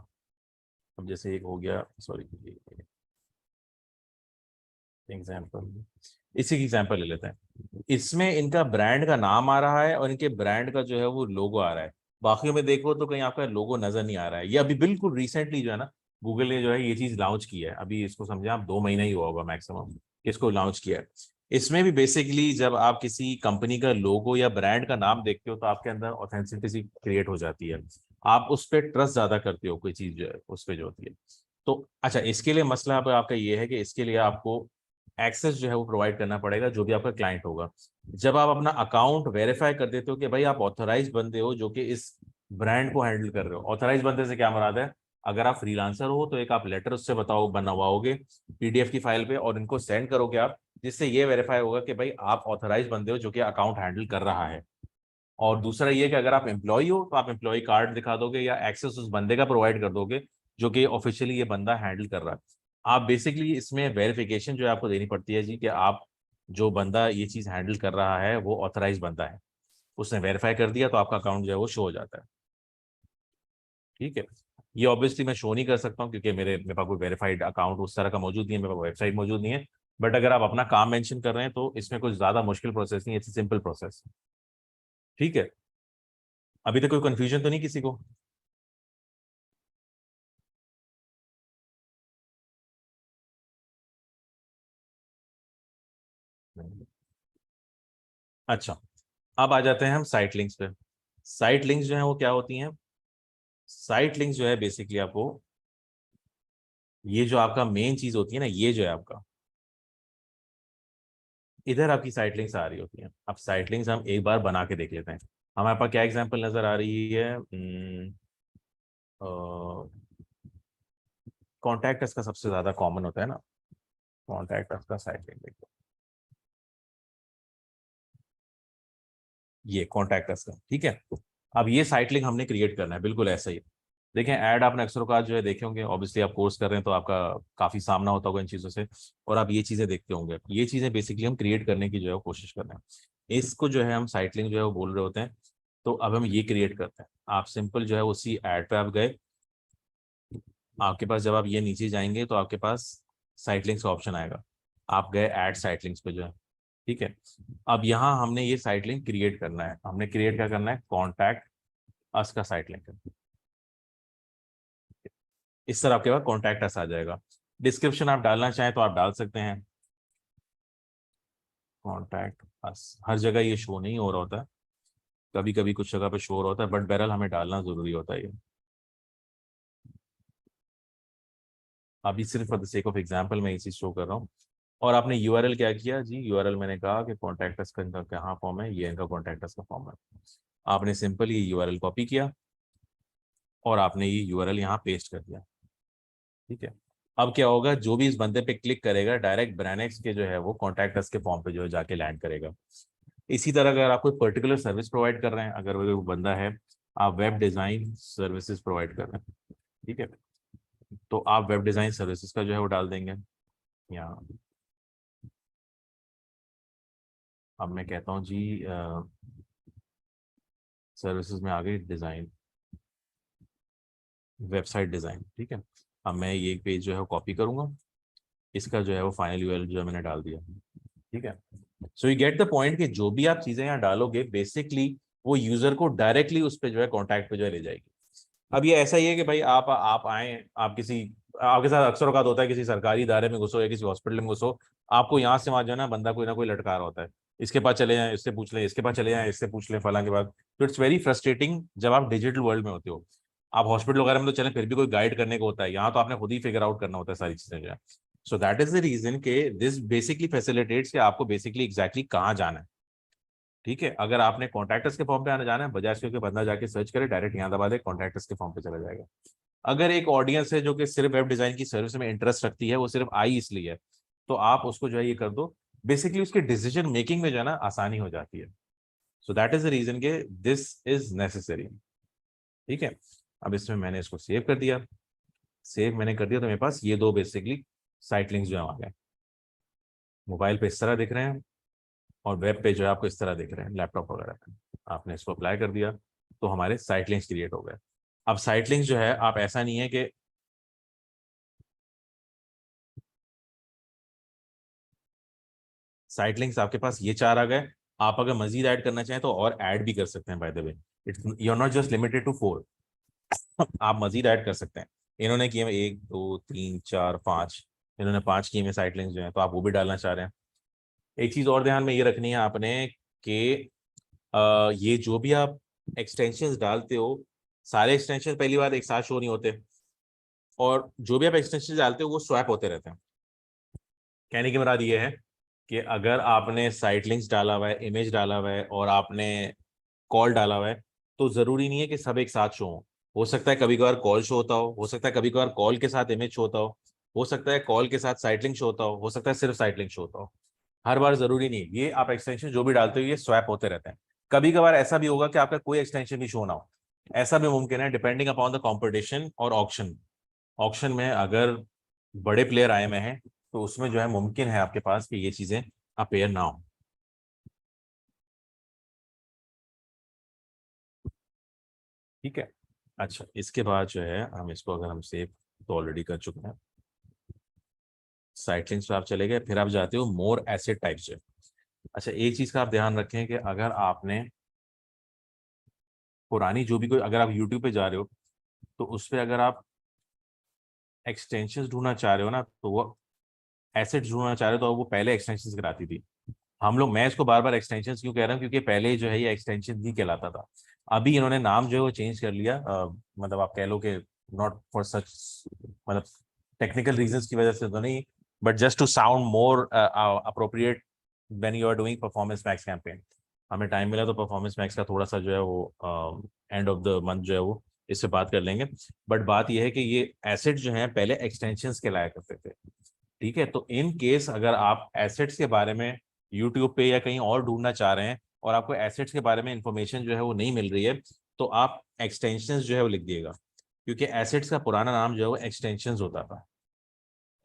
S1: अब जैसे एक हो गया, सॉरी एग्जांपल, इसी की एग्जांपल ले लेते हैं। इसमें इनका ब्रांड का नाम आ रहा है और इनके ब्रांड का जो है वो लोगो आ रहा है। बाकियों में देखो तो कहीं आपका लोगो नजर नहीं आ रहा है। ये अभी बिल्कुल रिसेंटली जो है ना गूगल ने जो है ये चीज लॉन्च की है, अभी इसको समझे आप 2 महीना ही हुआ होगा मैक्सिमम इसको लॉन्च किया है। इसमें भी बेसिकली जब आप किसी कंपनी का लोगो या ब्रांड का नाम देखते हो तो आपके अंदर ऑथेंटिसिटी क्रिएट हो जाती है, आप उस पर ट्रस्ट ज्यादा करते हो, कोई चीज जो है उस पर जो होती है। तो अच्छा, इसके लिए मसला अब आपका ये है कि इसके लिए आपको एक्सेस जो है वो प्रोवाइड करना पड़ेगा जो भी आपका क्लाइंट होगा। जब आप अपना अकाउंट वेरीफाई कर देते हो कि भाई आप ऑथराइज बंदे हो जो कि इस ब्रांड को हैंडल कर रहे हो, ऑथराइज बंदे से क्या मुराद है, अगर आप फ्रीलांसर हो तो एक आप लेटर उससे बताओ बनवाओगे पीडीएफ की फाइल पे और इनको सेंड करोगे आप, जिससे ये वेरीफाई होगा कि भाई आप ऑथराइज बंदे हो जो कि अकाउंट हैंडल कर रहा है। और दूसरा ये कि अगर आप एम्प्लॉय हो तो आप एम्प्लॉय कार्ड दिखा दोगे या एक्सेस उस बंदे का प्रोवाइड कर दोगे जो कि ऑफिशियली ये बंदा हैंडल कर रहा है। आप बेसिकली इसमें वेरिफिकेशन जो है आपको देनी पड़ती है जी कि आप जो बंदा ये चीज हैंडल कर रहा है वो ऑथराइज बंदा है, उसने वेरीफाई कर दिया तो आपका अकाउंट जो है वो शो हो जाता है। ठीक है, ये ऑब्वियसली मैं शो नहीं कर सकता हूँ क्योंकि मेरे पास कोई वेरीफाइड अकाउंट उस तरह का मौजूद नहीं है, मेरे पास वेबसाइट मौजूद नहीं है। बट अगर आप अपना काम मेंशन कर रहे हैं तो इसमें कुछ ज्यादा मुश्किल प्रोसेस नहीं है, इट्स सिंपल प्रोसेस। ठीक है, अभी तक कोई कंफ्यूजन तो नहीं किसी को? अच्छा, अब आ जाते हैं हम साइट लिंक्स पे। साइट लिंक्स जो है वो क्या होती हैं? साइट लिंक्स जो है बेसिकली आपको, ये जो आपका मेन चीज होती है ना, ये जो है आपका, इधर आपकी साइट लिंक्स आ रही होती हैं। अब साइट लिंक्स हम एक बार बना के देख लेते हैं। हमारे पास क्या एग्जांपल नजर आ रही है, कॉन्टैक्ट अस का सबसे ज्यादा कॉमन होता है ना, कॉन्टैक्ट अस का साइट लिंक देखो। ये कॉन्टैक्ट अस का, ठीक है। अब ये साइट लिंक हमने क्रिएट करना है, बिल्कुल ऐसा ही। देखें ऐड आपने अक्सर का जो है देखे होंगे, ऑब्वियसली आप कोर्स कर रहे हैं तो आपका काफी सामना होता होगा इन चीजों से, और आप ये चीजें देखते होंगे। ये चीजें बेसिकली हम क्रिएट करने की जो है कोशिश कर रहे हैं। इसको जो है हम साइट लिंक जो है वो बोल रहे होते हैं। तो अब हम ये क्रिएट करते हैं। आप सिंपल जो है उसी ऐड पे आप गए, आपके पास जब आप ये नीचे जाएंगे तो आपके पास साइट लिंक्स का ऑप्शन आएगा। आप गए ऐड साइट लिंक्स पे जो है, ठीक है। अब यहाँ हमने ये साइट लिंक क्रिएट करना है। हमने क्रिएट क्या करना है, कॉन्टैक्ट अस का साइट लिंक है। इस तरह आपके पास कॉन्टैक्ट अस आ जाएगा। डिस्क्रिप्शन आप डालना चाहें तो आप डाल सकते हैं कॉन्टैक्ट अस। हर जगह ये शो नहीं हो रहा होता है, कभी कभी कुछ जगह पे शो हो रहा होता है, बट बहरहाल हमें डालना जरूरी होता है ये। अभी सिर्फ for the sake of example मैं ये चीज शो कर रहा हूँ। और आपने यूआरएल क्या किया जी, यूआरएल मैंने कहा कि कॉन्टैक्ट अस का इनका कहाँ फॉर्म है, ये इनका कॉन्टैक्ट अस का फॉर्म है। आपने सिंपल ये यूआरएल कॉपी किया और आपने ये यूआरएल यहाँ पेस्ट कर दिया, ठीक है। अब क्या होगा, जो भी इस बंदे पे क्लिक करेगा डायरेक्ट ब्रांडेक्स के जो है वो कॉन्टैक्ट अस के फॉर्म पे जो है जाके लैंड करेगा। इसी तरह अगर आप कोई पर्टिकुलर सर्विस प्रोवाइड कर रहे हैं, अगर वो बंदा है आप वेब डिजाइन सर्विसेज प्रोवाइड कर रहे हैं, ठीक है, तो आप वेब डिजाइन सर्विसेज का जो है वो डाल देंगे यहाँ। अब मैं कहता हूँ जी सर्विसेज में आ गई डिजाइन, वेबसाइट डिजाइन, ठीक है। अब मैं ये पेज जो है कॉपी करूंगा, इसका जो है वो फाइनल यूआरएल जो है मैंने डाल दिया, ठीक है। So you get the point कि जो भी आप चीजें यहाँ डालोगे बेसिकली वो यूजर को डायरेक्टली उस पे जो है कॉन्टैक्ट पे जो है ले जाएगी। अब ये ऐसा ही है कि भाई आप आए, आप किसी, आपके साथ अक्सर औकात होता है किसी सरकारी इदारे में घुसो या किसी हॉस्पिटल में घुसो, आपको यहाँ से वहां जो है ना बंदा कोई ना कोई लटका रहा होता है, इसके पास चले जाएं, इससे पूछ लें, इसके पास चले जाएं, इससे पूछ लें, फलां के बाद। तो इट्स वेरी फ्रस्ट्रेटिंग जब आप डिजिटल वर्ल्ड में होते हो। आप हॉस्पिटल वगैरह में तो चलें फिर भी कोई गाइड करने को होता है, यहाँ तो आपने खुद ही फिगर आउट करना होता है सारी चीजें जो है। So that is the reason के दिस बेसिकली फैसिलिटेट्स कि आपको बेसिकली एग्जैक्टली कहाँ जाना है, ठीक है। अगर आपने कॉन्टैक्टर्स के फॉर्म पे आने जाना है, बजाय इसके बंदा जाके सर्च करे डायरेक्ट यहाँ दबा दे कॉन्टैक्टर्स के फॉर्म पे चला जाएगा। अगर एक ऑडियंस है जो कि सिर्फ वेब डिजाइन की सर्विस में इंटरेस्ट रखती है, वो सिर्फ आई इसलिए है, तो आप उसको जो है ये कर दो, बेसिकली उसके डिसीजन मेकिंग में जो है ना आसानी हो जाती है। So that is the reason के दिस इज नेसेसरी, ठीक है। अब इसमें मैंने इसको सेव कर दिया, सेव मैंने कर दिया तो मेरे पास ये दो बेसिकली साइट लिंक्स जो है आ गए। मोबाइल पे इस तरह दिख रहे हैं और वेब पे जो है आपको इस तरह दिख रहे हैं लैपटॉप वगैरह पे। आपने इसको अप्लाई कर दिया तो हमारे साइट लिंक्स क्रिएट हो गए। अब साइट लिंक्स जो है आप ऐसा नहीं है कि साइट लिंक्स आपके पास ये चार आ गए, आप अगर मजीद ऐड करना चाहें तो और ऐड भी कर सकते हैं। By the way it's you are not just limited to 4, आप मजीद ऐड कर सकते हैं। इन्होंने किए 1 2 3 4 5, इन्होंने 5 किए में साइट लिंक्स जो हैं, तो आप वो भी डालना चाह रहे हैं। एक चीज और ध्यान में ये रखनी है आपने कि ये जो भी आप एक्सटेंशंस डालते हो, सारे एक्सटेंशन पहली बार एक साथ शो नहीं होते, और जो भी आप एक्सटेंशन डालते हो वो स्वैप होते रहते हैं। कहने की मुराद ये है कि अगर आपने साइट लिंक्स डाला हुआ है, इमेज डाला हुआ है और आपने कॉल डाला हुआ है, तो जरूरी नहीं है कि सब एक साथ शो हो सकता है कभी कभार कॉल शो होता हो सकता है कभी कभार कॉल के साथ इमेज शो होता हो सकता है कॉल के साथ साइट लिंक शो होता हो सकता है सिर्फ साइट लिंक शो होता हो। हर बार जरूरी नहीं, ये आप एक्सटेंशन जो भी डालते हो ये स्वैप होते रहते हैं। कभी कभार ऐसा भी होगा कि आपका कोई एक्सटेंशन भी शो ना हो, ऐसा भी मुमकिन है, डिपेंडिंग अपॉन द कॉम्पिटिशन और ऑक्शन। ऑक्शन में अगर बड़े प्लेयर आए हुए हैं तो उसमें जो है मुमकिन है आपके पास कि ये चीजें अपेयर ना हो, ठीक है। अच्छा, इसके बाद जो है हम इसको अगर हम सेव तो ऑलरेडी कर चुके हैं। साइट लिंक्स पे आप चले गए, फिर आप जाते हो मोर एसेट टाइप्स से। अच्छा, एक चीज का आप ध्यान रखें कि अगर आपने पुरानी जो भी कोई, अगर आप यूट्यूब पे जा रहे हो तो उस पर अगर आप एक्सटेंशंस ढूंढना चाह रहे हो ना, तो वो एसेट्स ढूंढना चाह रहे हो तो वो पहले एक्सटेंशंस कराती थी। हम लोग, मैं इसको बार बार एक्सटेंशंस क्यों कह रहा हूँ, क्योंकि पहले जो है ये एक्सटेंशन ही कहलाता था। अभी इन्होंने नाम जो है वो चेंज कर लिया, मतलब आप कह लो कि नॉट फॉर सच, मतलब टेक्निकल रीजंस की वजह से तो नहीं, but just to sound more appropriate when you are doing Performance Max campaign. हमें टाइम मिला तो परफॉर्मेंस मैक्स का थोड़ा सा जो है वो एंड ऑफ द मंथ जो है वो इससे बात कर लेंगे। बट बात यह है कि ये एसेट जो है पहले एक्सटेंशंस के लाया करते थे, ठीक है। तो इन केस अगर आप एसेट्स के बारे में यूट्यूब पे या कहीं और ढूंढना चाह रहे हैं और आपको एसेट्स के बारे में इंफॉर्मेशन जो है वो नहीं मिल रही है, तो आप एक्सटेंशंस जो है वो लिख दिएगा, क्योंकि एसेट्स का पुराना नाम जो है वो एक्सटेंशंस होता था।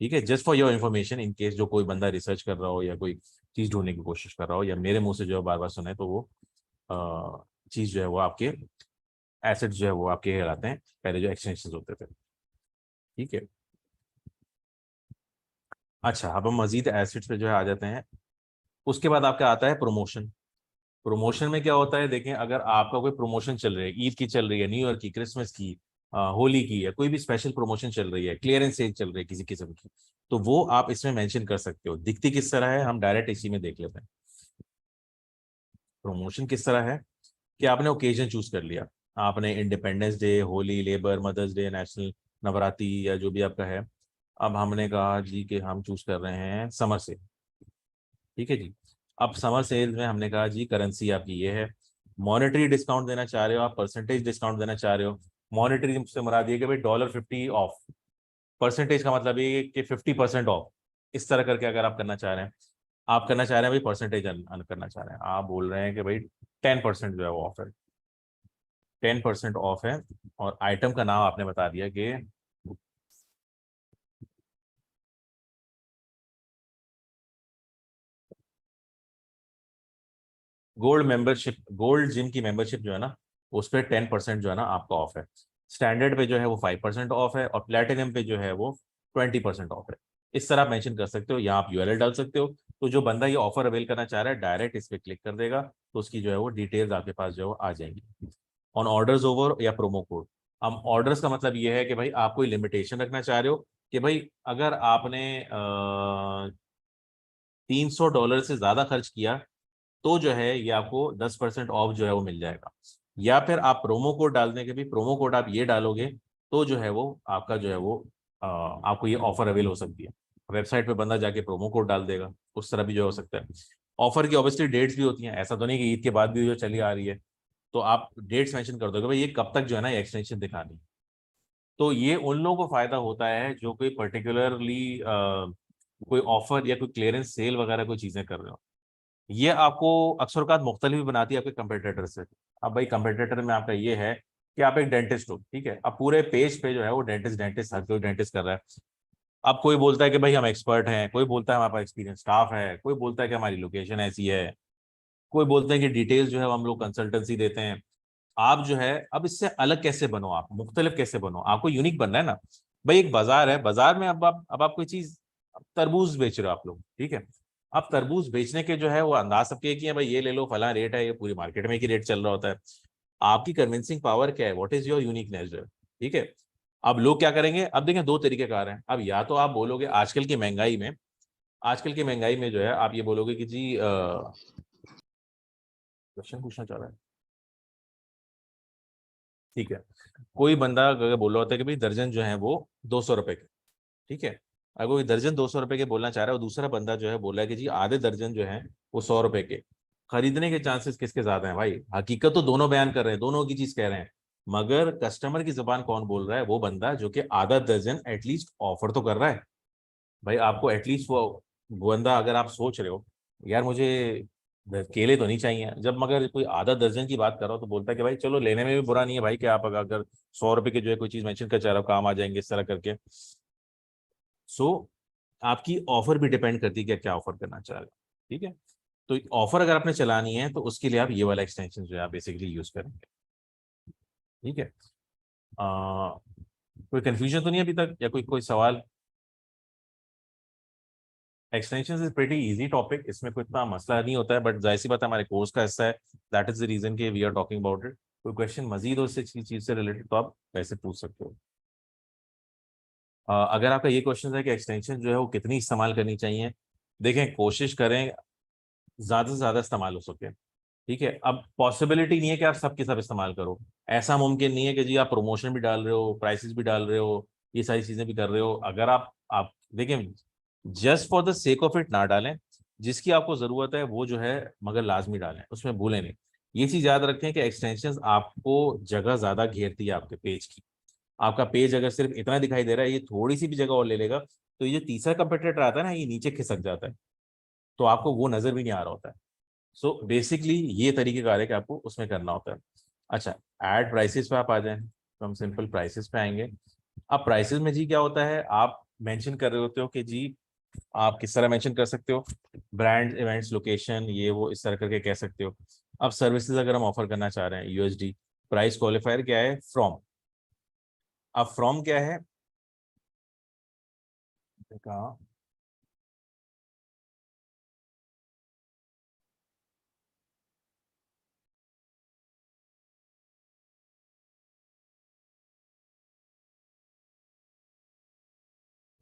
S1: ठीक है, just for your information, in case जो कोई बंदा रिसर्च कर रहा हो या कोई चीज़ ढूंढने की कोशिश कर रहा हो या मेरे मुंह से जो है बार बार सुने, तो वो चीज़ जो है वो आपके एसेट्स जो है वो आपके कहलाते हैं, पहले जो एक्सटेंशंस होते थे। ठीक है, अच्छा अब हम मजीद एसेट्स पे जो है आ जाते हैं। उसके बाद आपका आता है प्रमोशन। प्रमोशन में क्या होता है, देखें, अगर आपका कोई प्रमोशन चल रही है, ईद की चल रही है, न्यू ईयर की, क्रिसमस की, होली की, या कोई भी स्पेशल प्रमोशन चल रही है, क्लियरेंस सेल चल रही है किसी किस्म की, तो वो आप इसमें मेंशन कर सकते हो। दिखती किस तरह है, हम डायरेक्ट इसी में देख लेते हैं। प्रमोशन किस तरह है कि आपने ओकेजन चूज कर लिया, आपने Independence Day, Holi, labour, Mother's Day, national, Navratri या जो भी आपका है। अब हमने कहा जी कि हम चूज कर रहे हैं समर सेल। ठीक है जी, अब समर सेल में हमने कहा जी करेंसी आपकी ये है, मॉनेटरी डिस्काउंट देना चाह रहे हो आप, परसेंटेज डिस्काउंट देना चाह रहे हो। मॉनेटरी से मुराद ये कि भाई $50 ऑफ, परसेंटेज का मतलब ये कि 50% ऑफ, इस तरह करके अगर आप करना चाह रहे हैं, आप करना चाह रहे हैं भाई परसेंटेज करना चाह रहे हैं, आप बोल रहे हैं कि भाई 10% जो है वो ऑफ है, 10% ऑफ है, और आइटम का नाम आपने बता दिया कि गोल्ड मेंबरशिप, गोल्ड जिम की मेंबरशिप जो है ना, उस पर 10% जो है ना आपका ऑफ है। स्टैंडर्ड पे जो है वो 5% ऑफ है, और प्लेटिनम पे जो है वो 20% ऑफ है। इस तरह आप मेंशन कर सकते हो, या आप यूआरएल डाल सकते हो। तो जो बंदा ये ऑफर अवेल करना चाह रहा है, डायरेक्ट इस पर क्लिक कर देगा, तो उसकी जो है वो डिटेल्स आपके पास जो है वो आ जाएंगी। ऑन ऑर्डर्स ओवर या प्रोमो कोड। अब ऑर्डर्स का मतलब ये है कि भाई आप कोई लिमिटेशन रखना चाह रहे हो कि भाई अगर आपने $300 से ज्यादा खर्च किया, तो जो है ये आपको 10% ऑफ जो है वो मिल जाएगा। या फिर आप प्रोमो कोड डालने के भी, प्रोमो कोड आप ये डालोगे तो जो है वो आपका जो है वो आपको ये ऑफर अवेल हो सकती है। वेबसाइट पे बंदा जाके प्रोमो कोड डाल देगा, उस तरह भी जो हो सकता है। ऑफर की ऑब्वियसली डेट्स भी होती हैं, ऐसा तो नहीं कि ईद के बाद भी जो चली आ रही है, तो आप डेट्स मेंशन कर दोगे भाई ये कब तक जो है ना ये एक्सटेंशन दिखानी है। तो ये उन लोगों को फायदा होता है जो कोई पर्टिकुलरली कोई ऑफर या कोई क्लियरेंस सेल वगैरह कोई चीजें कर रहे हो। ये आपको अक्सर औकात मुख्तलिफ बनाती है आपके कंपटीटर से। अब भाई कंपटीटर में आपका ये है कि आप एक डेंटिस्ट हो, ठीक है, अब पूरे पेज पे जो है वो डेंटिस्ट डेंटिस्ट हर कोई डेंटिस्ट कर रहा है। अब कोई बोलता है कि भाई हम एक्सपर्ट हैं, कोई बोलता है हमारे पास एक्सपीरियंस स्टाफ है, कोई बोलता है कि हमारी लोकेशन ऐसी है, कोई बोलते हैं कि डिटेल्स जो है हम लोग कंसल्टेंसी देते हैं। आप जो है अब इससे अलग कैसे बनो, आप मुख्तलिफ कैसे बनो, आपको यूनिक बनना है ना। भाई एक बाजार है, बाजार में अब आप कोई चीज, तरबूज बेच रहे हो आप लोग, ठीक है, अब तरबूज बेचने के जो है वो अंदाज सबके एक ही है, भाई ये ले लो फला रेट है, ये पूरी मार्केट में एक ही रेट चल रहा होता है। आपकी कन्विंसिंग पावर क्या है, व्हाट इज योर यूनिकनेस जो है, ठीक है। अब लोग क्या करेंगे, अब देखें दो तरीके कार हैं। अब या तो आप बोलोगे आजकल की महंगाई में, आजकल की महंगाई में जो है आप ये बोलोगे कि जी क्वेश्चन पूछना चाह रहा है, ठीक है, कोई बंदा अगर बोल रहा होता है कि भाई दर्जन जो है वो 200 रुपए के, ठीक है, अगर कोई दर्जन 200 रुपए के बोलना चाह रहा है और दूसरा बंदा जो है बोल रहा है कि जी आधे दर्जन जो है वो 100 रुपए के, खरीदने के चांसेस किसके ज्यादा हैं भाई? हकीकत तो दोनों बयान कर रहे हैं, दोनों की चीज कह रहे हैं, मगर कस्टमर की जुबान कौन बोल रहा है? वो बंदा जो कि आधा दर्जन एटलीस्ट ऑफर तो कर रहा है। भाई आपको एटलीस्ट वो बंदा, अगर आप सोच रहे हो यार मुझे केले तो नहीं चाहिए, जब मगर कोई आधा दर्जन की बात कर रहा हो तो बोलता है कि भाई चलो लेने में भी बुरा नहीं है भाई, कि आप अगर 100 रुपए के जो है कोई चीज मेंशन कर चाह रहे हो काम आ जाएंगे इस तरह करके। सो आपकी ऑफर भी डिपेंड करती है कि क्या ऑफर करना चाह रहे हो, ठीक है। तो ऑफर अगर आपने चलानी है तो उसके लिए आप ये वाला एक्सटेंशन जो है आप बेसिकली यूज करेंगे, ठीक है। कोई कंफ्यूजन तो नहीं अभी तक, या कोई कोई सवाल? Extension is pretty easy topic, इसमें कोई इतना मसला नहीं होता है, बट जाहिर सी बात है हमारे कोर्स का हिस्सा है, दैट इज द रीजन कि we are talking about it. कोई क्वेश्चन मजीद हो इससे चीज से रिलेटेड तो आप वैसे पूछ सकते हो। अगर आपका ये क्वेश्चन है कि एक्सटेंशन जो है वो कितनी इस्तेमाल करनी चाहिए, देखें कोशिश करें ज्यादा से ज्यादा इस्तेमाल हो सके, ठीक है। अब पॉसिबिलिटी नहीं है कि आप सबके सब इस्तेमाल करो, ऐसा मुमकिन नहीं है कि जी आप प्रमोशन भी डाल रहे हो, प्राइसेस भी डाल रहे हो, ये सारी चीजें भी कर रहे हो। अगर आप देखें, just for the sake of it ना डालें, जिसकी आपको जरूरत है वो जो है मगर लाजमी डालें, उसमें भूलें नहीं। ये चीज याद रखें कि एक्सटेंशन आपको जगह ज्यादा घेरती है आपके पेज की। आपका पेज अगर सिर्फ इतना दिखाई दे रहा है, ये थोड़ी सी भी जगह और ले लेगा, तो ये जो तीसरा कंपटीटर आता है ना, ये नीचे खिसक जाता है, तो आपको वो नजर भी नहीं आ रहा होता है। सो बेसिकली ये तरीकेकार है कि आपको उसमें करना होता है। अच्छा, ऐड प्राइसेस पे आप आ जाएं तो हम सिंपल प्राइसेस पे आएंगे। अब प्राइसेस में जी क्या होता है, आप मेंशन कर रहे होते हो कि जी आप किस तरह मेंशन कर सकते हो, ब्रांड, इवेंट्स, लोकेशन, ये वो इस तरह करके कह सकते हो। अब सर्विसेज अगर हम ऑफर करना चाह रहे हैं, यूएसडी, प्राइस क्वालिफायर क्या है, फ्रॉम। अब फ्रॉम क्या है, कहा,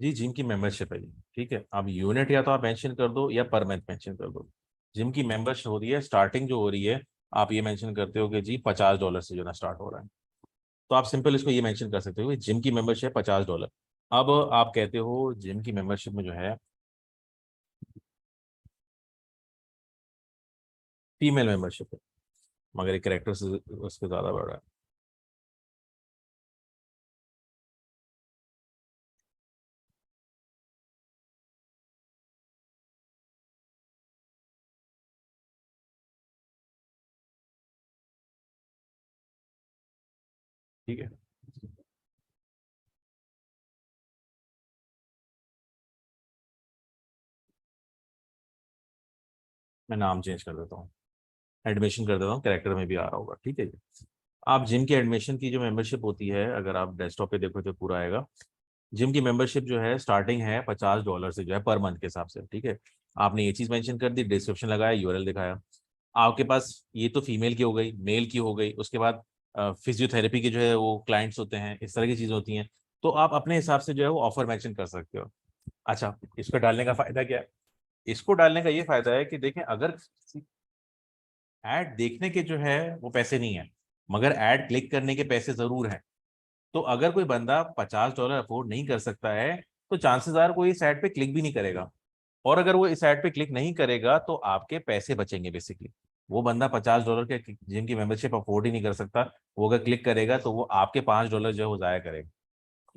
S1: जी जिम की मेंबरशिप है जी। ठीक है, अब यूनिट या तो आप मेंशन कर दो या पर मंथ मेंशन कर दो। जिम की मेंबरशिप हो रही है, स्टार्टिंग जो हो रही है, आप ये मेंशन करते हो कि जी $50 से जो ना स्टार्ट हो रहा है। तो आप सिंपल इसको ये मेंशन कर सकते हो कि जिम की मेंबरशिप $50। अब आप कहते हो जिम की मेंबरशिप में जो है फीमेल मेंबरशिप है, मगर एक कैरेक्टर से उसके ज़्यादा बढ़ रहा है। ठीक है, मैं नाम चेंज कर देता हूँ, एडमिशन कर देता हूँ, कैरेक्टर में भी आ रहा होगा। ठीक है जी। आप जिम की एडमिशन की जो मेंबरशिप होती है, अगर आप डेस्कटॉप पे देखो तो पूरा आएगा। जिम की मेंबरशिप जो है स्टार्टिंग है $50 से जो है पर मंथ के हिसाब से। ठीक है, आपने ये चीज़ मेंशन कर दी, डिस्क्रिप्शन लगाया, यूआरएल दिखाया। आपके पास ये तो फीमेल की हो गई, मेल की हो गई, उसके बाद फिजियोथेरेपी के जो है वो क्लाइंट्स होते हैं, इस तरह की चीज़ें होती हैं। तो आप अपने हिसाब से जो है वो ऑफर मेंशन कर सकते हो। अच्छा, इसको डालने का फायदा क्या है, इसको डालने का ये फायदा है कि देखें, अगर ऐड देखने के जो है वो पैसे नहीं है, मगर ऐड क्लिक करने के पैसे जरूर हैं। तो अगर कोई बंदा $50 अफोर्ड नहीं कर सकता है, तो चांसेस आर कोई इस ऐड पे क्लिक भी नहीं करेगा। और अगर वो इस ऐड पे क्लिक नहीं करेगा तो आपके पैसे बचेंगे बेसिकली। वो बंदा $50 के जिम की मेंबरशिप अफोर्ड ही नहीं कर सकता, वो अगर क्लिक करेगा तो वो आपके $5 जो है वो जाया करेगा।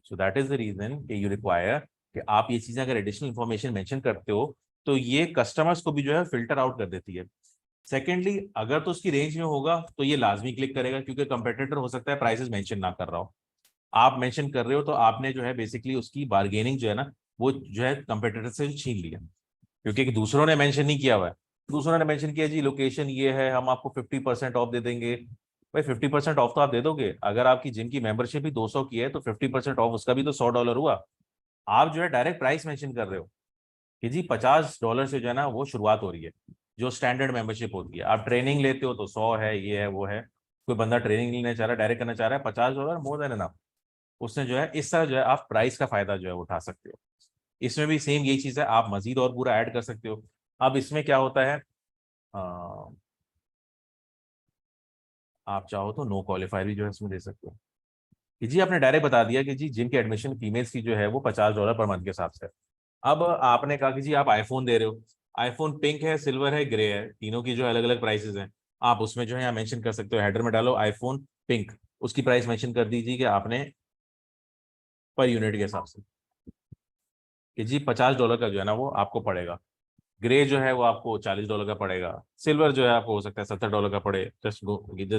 S1: So that is the reason कि यू रिक्वायर कि आप ये चीजें अगर एडिशनल इन्फॉर्मेशन मेंशन करते हो तो ये कस्टमर्स को भी जो है फिल्टर आउट कर देती है। सेकेंडली, अगर तो उसकी रेंज में होगा तो ये लाजमी क्लिक करेगा, क्योंकि कंपेटिटर हो सकता है प्राइसेस मेंशन ना कर रहा हो, आप मेंशन कर रहे हो, तो आपने जो है बेसिकली उसकी बार्गेनिंग जो है ना वो जो है कंपेटिटर से छीन लिया, क्योंकि दूसरों ने मेंशन नहीं किया हुआ है। दूसरों ने मेंशन किया जी लोकेशन ये है, हम आपको 50% ऑफ दे देंगे। भाई 50% ऑफ तो आप दे दोगे, अगर आपकी जिम की मेंबरशिप भी 200 की है तो 50% ऑफ उसका भी तो $100 हुआ। आप जो है डायरेक्ट प्राइस मेंशन कर रहे हो कि जी $50 से जो है ना वो शुरुआत हो रही है, जो स्टैंडर्ड मेंबरशिप होती है। आप ट्रेनिंग लेते हो तो 100 है, ये है, वो है। कोई बंदा ट्रेनिंग लेना चाह रहा है, डायरेक्ट करना चाह रहा है, $50 मोर देन एनफ। उसने जो है इस तरह जो है आप प्राइस का फायदा जो है उठा सकते हो। इसमें भी सेम यही चीज है, आप मजीद और पूरा ऐड कर सकते हो। अब इसमें क्या होता है, अ, आप चाहो तो नो क्वालिफायर भी जो है इसमें दे सकते हो कि जी आपने डायरेक्ट बता दिया कि जी जिम की एडमिशन फीमेल्स की जो है वो $50 पर मंथ के हिसाब से है। अब आपने कहा कि जी आप आईफोन दे रहे हो, आईफोन पिंक है, सिल्वर है, ग्रे है, तीनों की जो अलग अलग प्राइसेस हैं। आप उसमें जो है यहाँ मेंशन कर सकते हो, हेडर में डालो आईफोन पिंक, उसकी प्राइस मेंशन कर दीजिए कि आपने पर यूनिट के हिसाब से कि जी $50 का जो है ना वो आपको पड़ेगा। ग्रे जो है वो आपको $40 का पड़ेगा। सिल्वर जो है आपको हो सकता है $70 का पड़े, जस्ट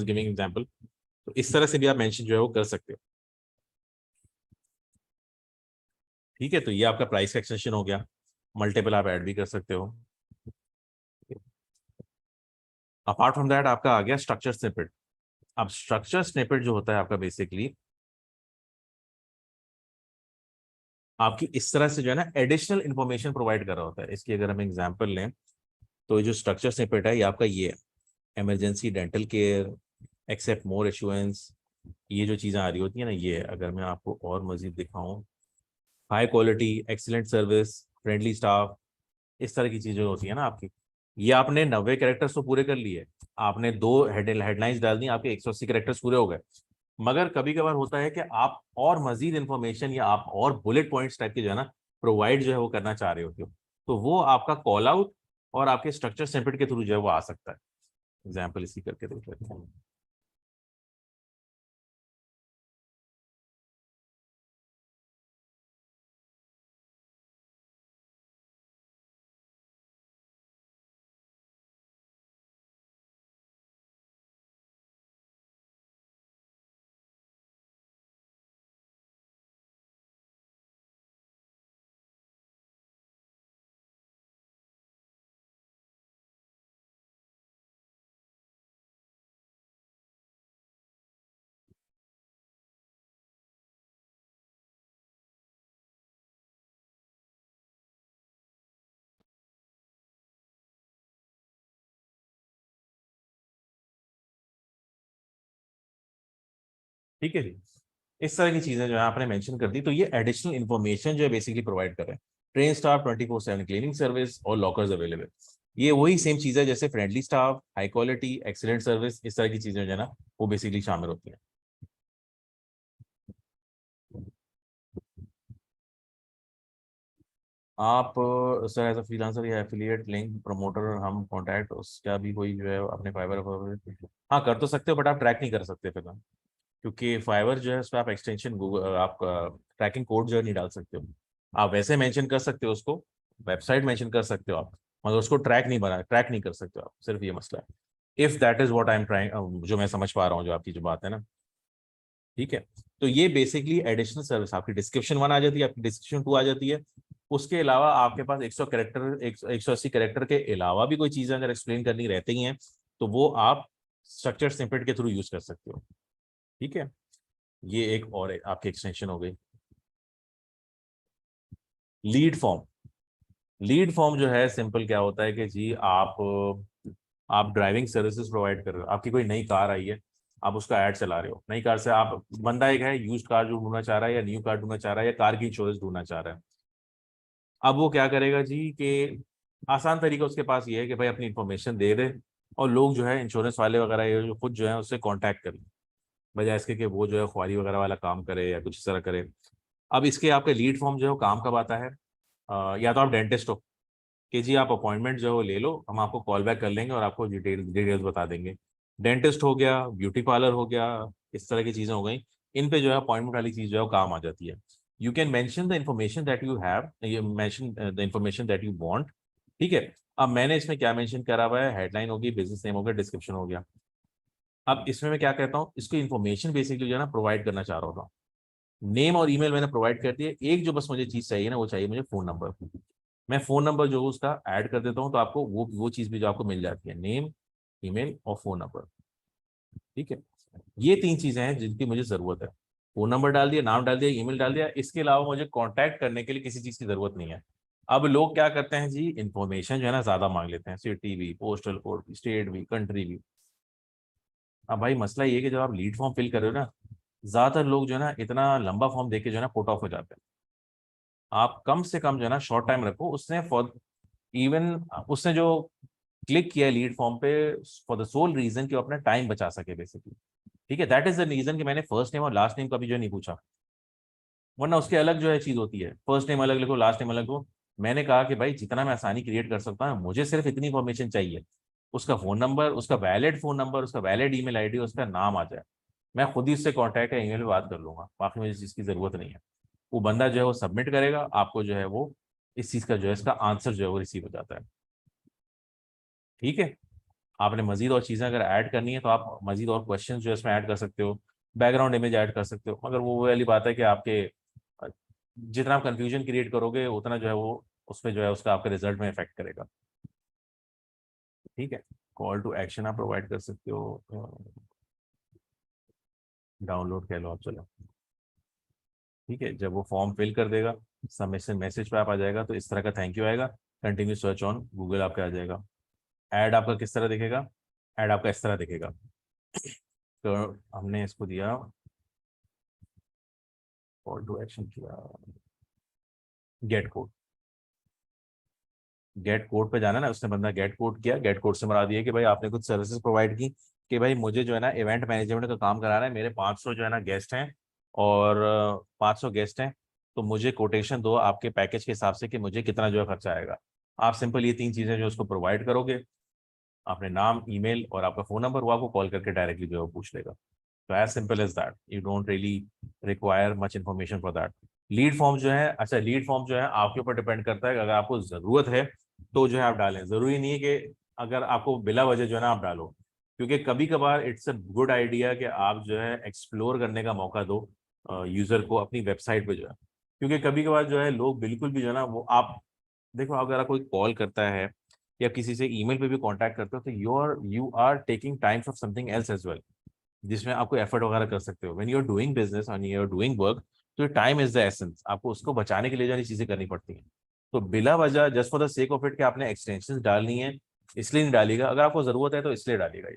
S1: गिविंग एग्जाम्पल। तो इस तरह से भी आप मेंशन जो है वो कर सकते हो। ठीक है, तो ये आपका प्राइस का एक्सटेंशन हो गया। मल्टीपल आप ऐड भी कर सकते हो। अपार्ट फ्रॉम दैट आपका आ गया स्ट्रक्चर स्निपेट। अब स्ट्रक्चर स्निपेट जो होता है आपका बेसिकली आपकी इस तरह से जो है ना एडिशनल इंफॉर्मेशन प्रोवाइड कर रहा होता है। इसकी अगर हम एग्जांपल लें तो ये जो स्ट्रक्चर स्निपेट है ये आपका ये है, इमरजेंसी डेंटल केयर, एक्सेप्ट मोर इशुएंस, ये जो चीज़ें आ रही होती है ना, ये अगर मैं आपको और मजीद दिखाऊं, high quality, excellent service, friendly staff, इस तरह की चीज़ें होती है ना आपकी। ये आपने 90 कैरेक्टर्स तो पूरे कर लिए, आपने दो हेडलाइंस डाल दी, आपके 180 कैरेक्टर्स पूरे हो गए। मगर कभी कभार होता है कि आप और मजीद इंफॉर्मेशन या आप और बुलेट पॉइंट्स टाइप के जो है ना प्रोवाइड जो है वो करना चाह रहे होते हो, तो वो आपका कॉल आउट और आपके स्ट्रक्चर स्निपेट के थ्रू जो है वो आ सकता है। एग्जाम्पल इसी करके देख लेते हैं। ठीक है जी। इस तरह की चीजें जो है आपने मेंशन कर दी, तो ये एडिशनल इन्फॉर्मेशन जो है बेसिकली प्रोवाइड कर रहे हैं। ट्रेन स्टाफ 24/7 क्लीनिंग सर्विस और लॉकर्स अवेलेबल, ये वही सेम चीज है जैसे friendly staff, high quality, excellent service, इस तरह की चीजें जो है ना वो बेसिकली शामिल होती हैं। आप सर एज अ फ्रीलांसर या एफिलिएट लिंक प्रमोटर हम कॉन्टैक्ट उसका भी कोई जो है अपने फाइबर, हाँ कर तो सकते हो बट आप ट्रैक नहीं कर सकते फिर, क्योंकि फाइवर जो है उस पर आप एक्सटेंशन गूगल आप ट्रैकिंग कोड जो है नहीं डाल सकते हो। आप वैसे मेंशन कर सकते हो उसको, वेबसाइट मेंशन कर सकते हो आप, मगर उसको ट्रैक नहीं कर सकते हो आप, सिर्फ ये मसला है। If that is what I am trying, जो मैं समझ पा रहा हूँ जो आपकी जो बात है ना, ठीक है। तो ये बेसिकली एडिशनल सर्विस आपकी डिस्क्रिप्शन 1 आ जाती है, आपकी डिस्क्रिप्शन 2 आ जाती है। उसके अलावा आपके पास 100 कैरेक्टर 180 कैरेक्टर के अलावा भी कोई चीज़ें अगर एक्सप्लेन करनी रहती हैं तो वो आप स्ट्रक्चर स्निपेट के थ्रू यूज कर सकते हो। ठीक है, ये एक और आपकी एक्सटेंशन हो गई। लीड फॉर्म जो है सिंपल क्या होता है कि जी आप ड्राइविंग सर्विसेज प्रोवाइड कर रहे हो, आपकी कोई नई कार आई है, आप उसका ऐड चला रहे हो, नई कार से आप, बंदा एक है यूज्ड कार जो ढूंढना चाह रहा है या न्यू कार ढूंढना चाह रहा है या कार की इंश्योरेंस ढूंढना चाह रहा है। अब वो क्या करेगा जी कि आसान तरीका उसके पास ये है कि भाई अपनी इंफॉर्मेशन दे दे और लोग जो है इंश्योरेंस वाले वगैरह ये जो खुद जो है उससे कांटेक्ट करें, बजाय इसके कि वो जो है ख्वारी वगैरह वाला काम करे या कुछ इस तरह करे। अब इसके आपके लीड फॉर्म जो है वो काम कब आता है, या तो आप डेंटिस्ट हो कि जी आप अपॉइंटमेंट जो है वो ले लो, हम आपको कॉल बैक कर लेंगे और आपको डिटेल्स बता देंगे। डेंटिस्ट हो गया, ब्यूटी पार्लर हो गया, इस तरह की चीज़ें हो गई, इन पे जो है अपॉइंटमेंट वाली चीज़ जो है वो काम आ जाती है। You can mention the information that you have, you mention the information that you want. ठीक है, अब मैंने इसमें क्या मेंशन करा हुआ है, हेडलाइन होगी, बिजनेस नेम हो गया, डिस्क्रिप्शन हो गया। अब इसमें मैं क्या कहता हूँ, इसको इन्फॉर्मेशन बेसिकली जो है ना प्रोवाइड करना चाह रहा था। नेम और ईमेल मैंने प्रोवाइड कर दिया, एक जो बस मुझे चीज़ चाहिए ना वो चाहिए मुझे फ़ोन नंबर। मैं फ़ोन नंबर जो उसका ऐड कर देता हूँ तो आपको वो चीज़ भी जो आपको मिल जाती है, नेम, ईमेल और फ़ोन नंबर। ठीक है, ये 3 चीज़ें हैं जिनकी मुझे ज़रूरत है। फ़ोन नंबर डाल दिया, नाम डाल दिया, ईमेल डाल दिया, इसके अलावा मुझे कॉन्टैक्ट करने के लिए किसी चीज़ की ज़रूरत नहीं है। अब लोग क्या करते हैं जी, इन्फॉर्मेशन जो है ना ज़्यादा मांग लेते हैं, सिटी भी, पोस्टल कोड भी, स्टेट भी, कंट्री भी। अब भाई मसला ये है कि जब आप लीड फॉर्म फिल कर रहे हो ना, ज़्यादातर लोग जो है ना इतना लंबा फॉर्म देके जो है ना पुट ऑफ हो जाते हैं। आप कम से कम जो है ना शॉर्ट टाइम रखो, उसने फॉर इवन उसने जो क्लिक किया लीड फॉर्म पे फॉर द सोल रीजन कि वो अपना टाइम बचा सके बेसिकली। ठीक है, दैट इज द रीजन कि मैंने फर्स्ट नेम और लास्ट नेम का भी जो है नहीं पूछा, वरना उसके अलग जो है चीज होती है, फर्स्ट नेम अलग लिखो, लास्ट नेम अलग लिखो। मैंने कहा कि भाई जितना मैं आसानी क्रिएट कर सकता हूँ, मुझे सिर्फ इतनी इंफॉर्मेशन चाहिए, उसका फोन नंबर, उसका वैलिड फोन नंबर, उसका वैलिड ईमेल आईडी, उसका नाम आ जाए, मैं खुद ही उससे कॉन्टैक्ट या ईमेल पे बात कर लूंगा, बाकी मुझे इस चीज़ की जरूरत नहीं है। वो बंदा जो है वो सबमिट करेगा, आपको जो है वो इस चीज़ का जो है इसका आंसर जो है वो रिसीव हो जाता है। ठीक है, आपने मजीद और चीज़ें अगर ऐड करनी है तो आप मजीद और क्वेश्चन जो है इसमें ऐड कर सकते हो, बैकग्राउंड इमेज ऐड कर सकते हो, मगर वो वाली बात है कि आपके जितना आप कंफ्यूजन क्रिएट करोगे उतना जो है वो उसमें जो है उसका आपके रिजल्ट में इफेक्ट करेगा। ठीक है, कॉल टू एक्शन आप प्रोवाइड कर सकते हो, डाउनलोड कह लो आप, चलो ठीक है। जब वो फॉर्म फिल कर देगा, सबमिशन मैसेज पे आप आ जाएगा तो इस तरह का थैंक यू आएगा, कंटिन्यू सर्च ऑन गूगल आपका आ जाएगा। ऐड आपका किस तरह दिखेगा, ऐड आपका इस तरह दिखेगा। तो हमने इसको दिया, कॉल टू एक्शन किया, गेट कोड, गेट कोड पे जाना ना, उसने बंदा गेट कोड किया, गेट कोड से मरा दिया कि भाई आपने कुछ सर्विसेज प्रोवाइड की कि भाई मुझे जो है ना इवेंट मैनेजमेंट का काम कराना है, मेरे 500 जो है ना गेस्ट हैं और 500 गेस्ट हैं, तो मुझे कोटेशन दो आपके पैकेज के हिसाब से कि मुझे कितना जो है खर्चा आएगा। आप सिंपल ये 3 चीज़ें जो उसको प्रोवाइड करोगे, अपने नाम, ईमेल और आपका फ़ोन नंबर, वो आपको कॉल करके डायरेक्टली जो है वो पूछ लेगा। तो as simple as that, you don't really require much information for that. Lead form जो है, अच्छा लीड फॉर्म जो है आपके ऊपर डिपेंड करता है कि अगर आपको ज़रूरत है तो जो है आप डालें, ज़रूरी नहीं है कि अगर आपको बिला वजह जो है ना आप डालो, क्योंकि कभी कभार इट्स अ गुड आइडिया कि आप जो है एक्सप्लोर करने का मौका दो यूज़र को अपनी वेबसाइट पे जो है, क्योंकि कभी कभार जो है लोग बिल्कुल भी जो है ना वो आप देखो, अगर आप कोई कॉल करता है या किसी से ईमेल पे भी कांटेक्ट करते हो तो you are taking times of something else as well, जिसमें आपको एफर्ट वगैरह कर सकते हो। When you are doing business and you are doing work, तो टाइम इज द एसेंस, आपको उसको बचाने के लिए जानी चीजें करनी पड़ती हैं। तो बिला वजह just for the sake of it कि आपने एक्सटेंशन डालनी है इसलिए नहीं डालिएगा, अगर आपको जरूरत है तो इसलिए डालिएगा।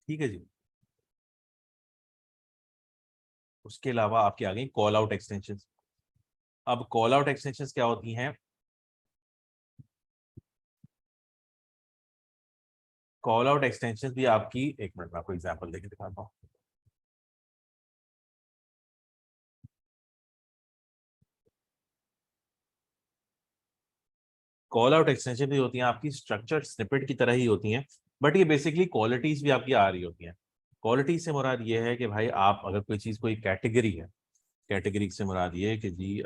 S1: ठीक है जी। उसके अलावा आपकी आ गई कॉल आउट एक्सटेंशन। अब कॉल आउट एक्सटेंशन क्या होती हैं? कॉल आउट एक्सटेंशन भी आपकी, एक मिनट में आपको एग्जांपल देके दिखाता हूँ। कॉल आउट एक्सटेंशन भी होती हैं आपकी स्ट्रक्चर्ड स्निपेट की तरह ही होती हैं, बट ये बेसिकली क्वालिटीज भी आपकी आ रही होती हैं। क्वालिटीज से मुराद ये है कि भाई आप अगर कोई चीज़, कोई कैटेगरी है, कैटेगरी से मुराद ये है कि जी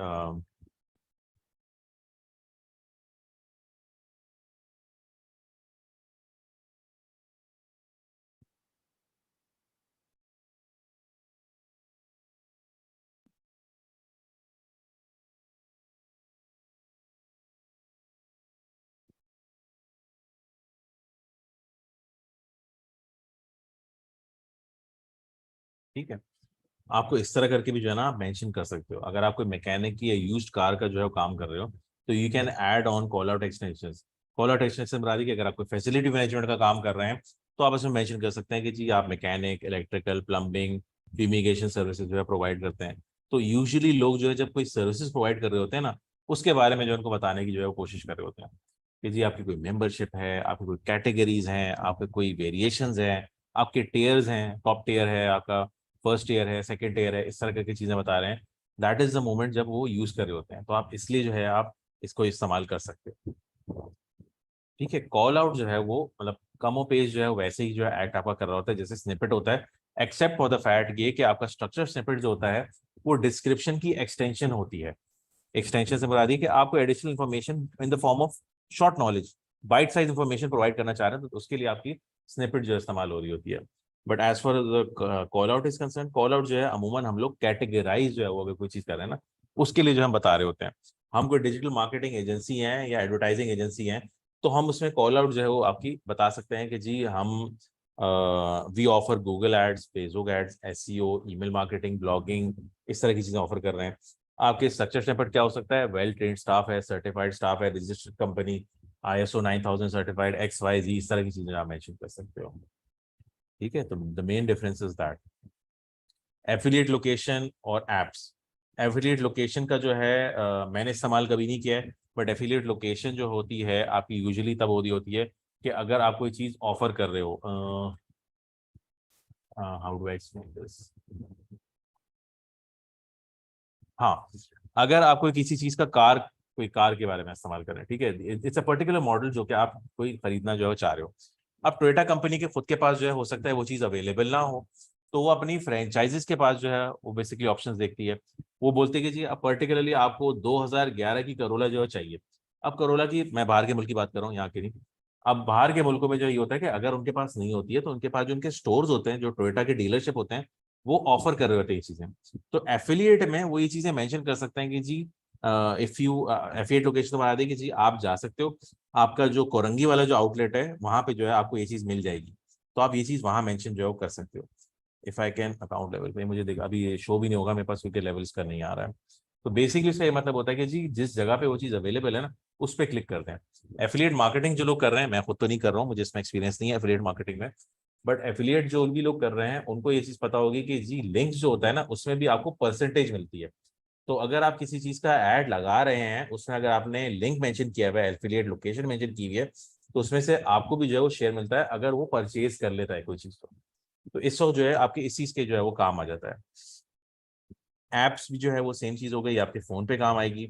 S1: ठीक है, आपको इस तरह करके भी जो है ना आप मेंशन कर सकते हो। अगर आप कोई मैकेनिक की या यूज्ड कार का जो है वो काम कर रहे हो, तो you can add on call out extension. Call out extension बता दी कि अगर आप कोई फैसिलिटी मैनेजमेंट का काम कर रहे हैं, तो आप इसमें मेंशन कर सकते हैं कि जी आप mechanic, electrical, plumbing, fumigation services जो है प्रोवाइड करते हैं। तो यूजुअली लोग जो है जब कोई सर्विसेज प्रोवाइड कर रहे होते हैं ना, उसके बारे में जो है उनको बताने की जो है वो कोशिश कर रहे होते हैं कि जी आपकी कोई मेंबरशिप है, आपकी कोई कैटेगरीज हैं, आपके कोई वेरिएशंस हैं, आपके टेयर्स हैं, टॉप टेयर है आपका, फर्स्ट ईयर है, सेकंड ईयर है, इस तरह की चीजें बता रहे हैं। दैट इज द मोमेंट जब वो यूज कर रहे होते हैं, तो आप इसलिए जो है आप इसको इस्तेमाल कर सकते हो। ठीक है, कॉल आउट जो है वो मतलब कमो पेज जो है वैसे ही जो है एक्ट आपका कर रहा होता है जैसे स्निपेट होता है, एक्सेप्ट फॉर द फैक्ट ये कि आपका स्ट्रक्चर स्निपेट जो होता है वो डिस्क्रिप्शन की एक्सटेंशन होती है। एक्सटेंशन से बता दी कि आपको additional information in the form of short knowledge, byte size information provide करना चाह रहे हैं, तो उसके लिए आपकी स्निपेट जो है इस्तेमाल हो रही होती है। But as for the call out is concern, call out जो है अमूमन हम लोग कैटेगराइज जो है वो अगर कोई चीज कर रहे हैं ना, उसके लिए जो हम बता रहे होते हैं। हम कोई डिजिटल मार्केटिंग एजेंसी हैं या एडवर्टाइजिंग एजेंसी हैं, तो हम उसमें कॉल आउट जो है वो आपकी बता सकते हैं कि जी हम we offer Google Ads, Facebook Ads, SEO, email marketing, blogging, इस तरह की चीजें ऑफर कर रहे हैं। आपके स्ट्रक्चर स्निपेट क्या हो सकता है? वेल ट्रेन्ड स्टाफ है, सर्टिफाइड स्टाफ है, registered company, ISO 9000 certified, XYZ, इस तरह की चीजें आप मेंशन कर सकते हो। ठीक है, तो the main difference is that. Affiliate location और एप्स। एफिलिएट लोकेशन का जो है मैंने इस्तेमाल कभी नहीं किया है, बट एफिलिएट लोकेशन जो होती है आपकी यूजुअली तब होती है कि अगर आप कोई चीज ऑफर कर रहे हो, how do I explain this, हाँ, अगर आप कोई किसी चीज का कोई कार के बारे में इस्तेमाल कर रहे हैं, ठीक है, इट्स अ पर्टिकुलर मॉडल जो कि आप कोई खरीदना जो है चाह रहे हो। अब टोयोटा कंपनी के खुद के पास जो है हो सकता है वो चीज़ अवेलेबल ना हो, तो वो अपनी फ्रेंचाइजीज के पास जो है वो बेसिकली ऑप्शंस देखती है। वो बोलती है कि जी अब पर्टिकुलरली आपको 2011 की करोला जो है चाहिए। अब करोला की, मैं बाहर के मुल्क की बात कर रहा हूँ, यहाँ की नहीं। अब बाहर के मुल्कों में जो ये होता है कि अगर उनके पास नहीं होती है, तो उनके पास जो उनके स्टोर्स होते हैं, जो टोयोटा के डीलरशिप होते हैं, वो ऑफर कर रहे होते हैं ये चीजें। तो एफिलिएट में वो ये चीजें मेंशन कर सकते हैं कि जी इफ यू एफिलिएट लोकेशन तो बता दें कि जी आप जा सकते हो, आपका जो कोरंगी वाला जो आउटलेट है वहां पे जो है आपको ये चीज मिल जाएगी, तो आप ये चीज वहां मेंशन जो है वो कर सकते हो। If I can account level पे मुझे देख, अभी ये शो भी नहीं होगा मेरे पास क्योंकि लेवल्स का नहीं आ रहा है। तो बेसिकली इसका ये मतलब होता है कि जी जिस जगह पे वो चीज अवेलेबल है ना, उस पर क्लिक करते हैं। एफिलिएट मार्केटिंग जो लोग कर रहे हैं, मैं खुद तो नहीं कर रहा हूँ, मुझे इसमें एक्सपीरियंस नहीं है एफिलिएट मार्केटिंग में, बट एफिलिएट जो भी लोग कर रहे हैं उनको ये चीज पता होगी कि जी लिंक्स जो होता है ना उसमें भी आपको परसेंटेज मिलती है। तो अगर आप किसी चीज का ऐड लगा रहे हैं, उसमें अगर आपने लिंक मेंशन किया हुआ है, एफिलिएट लोकेशन मेंशन की हुई है, तो उसमें से आपको भी जो है वो शेयर मिलता है अगर वो परचेज कर लेता है कोई चीज। तो इस वक्त जो है आपके इस चीज के जो है वो काम आ जाता है। एप्स भी जो है वो सेम चीज हो गई, आपके फोन पे काम आएगी।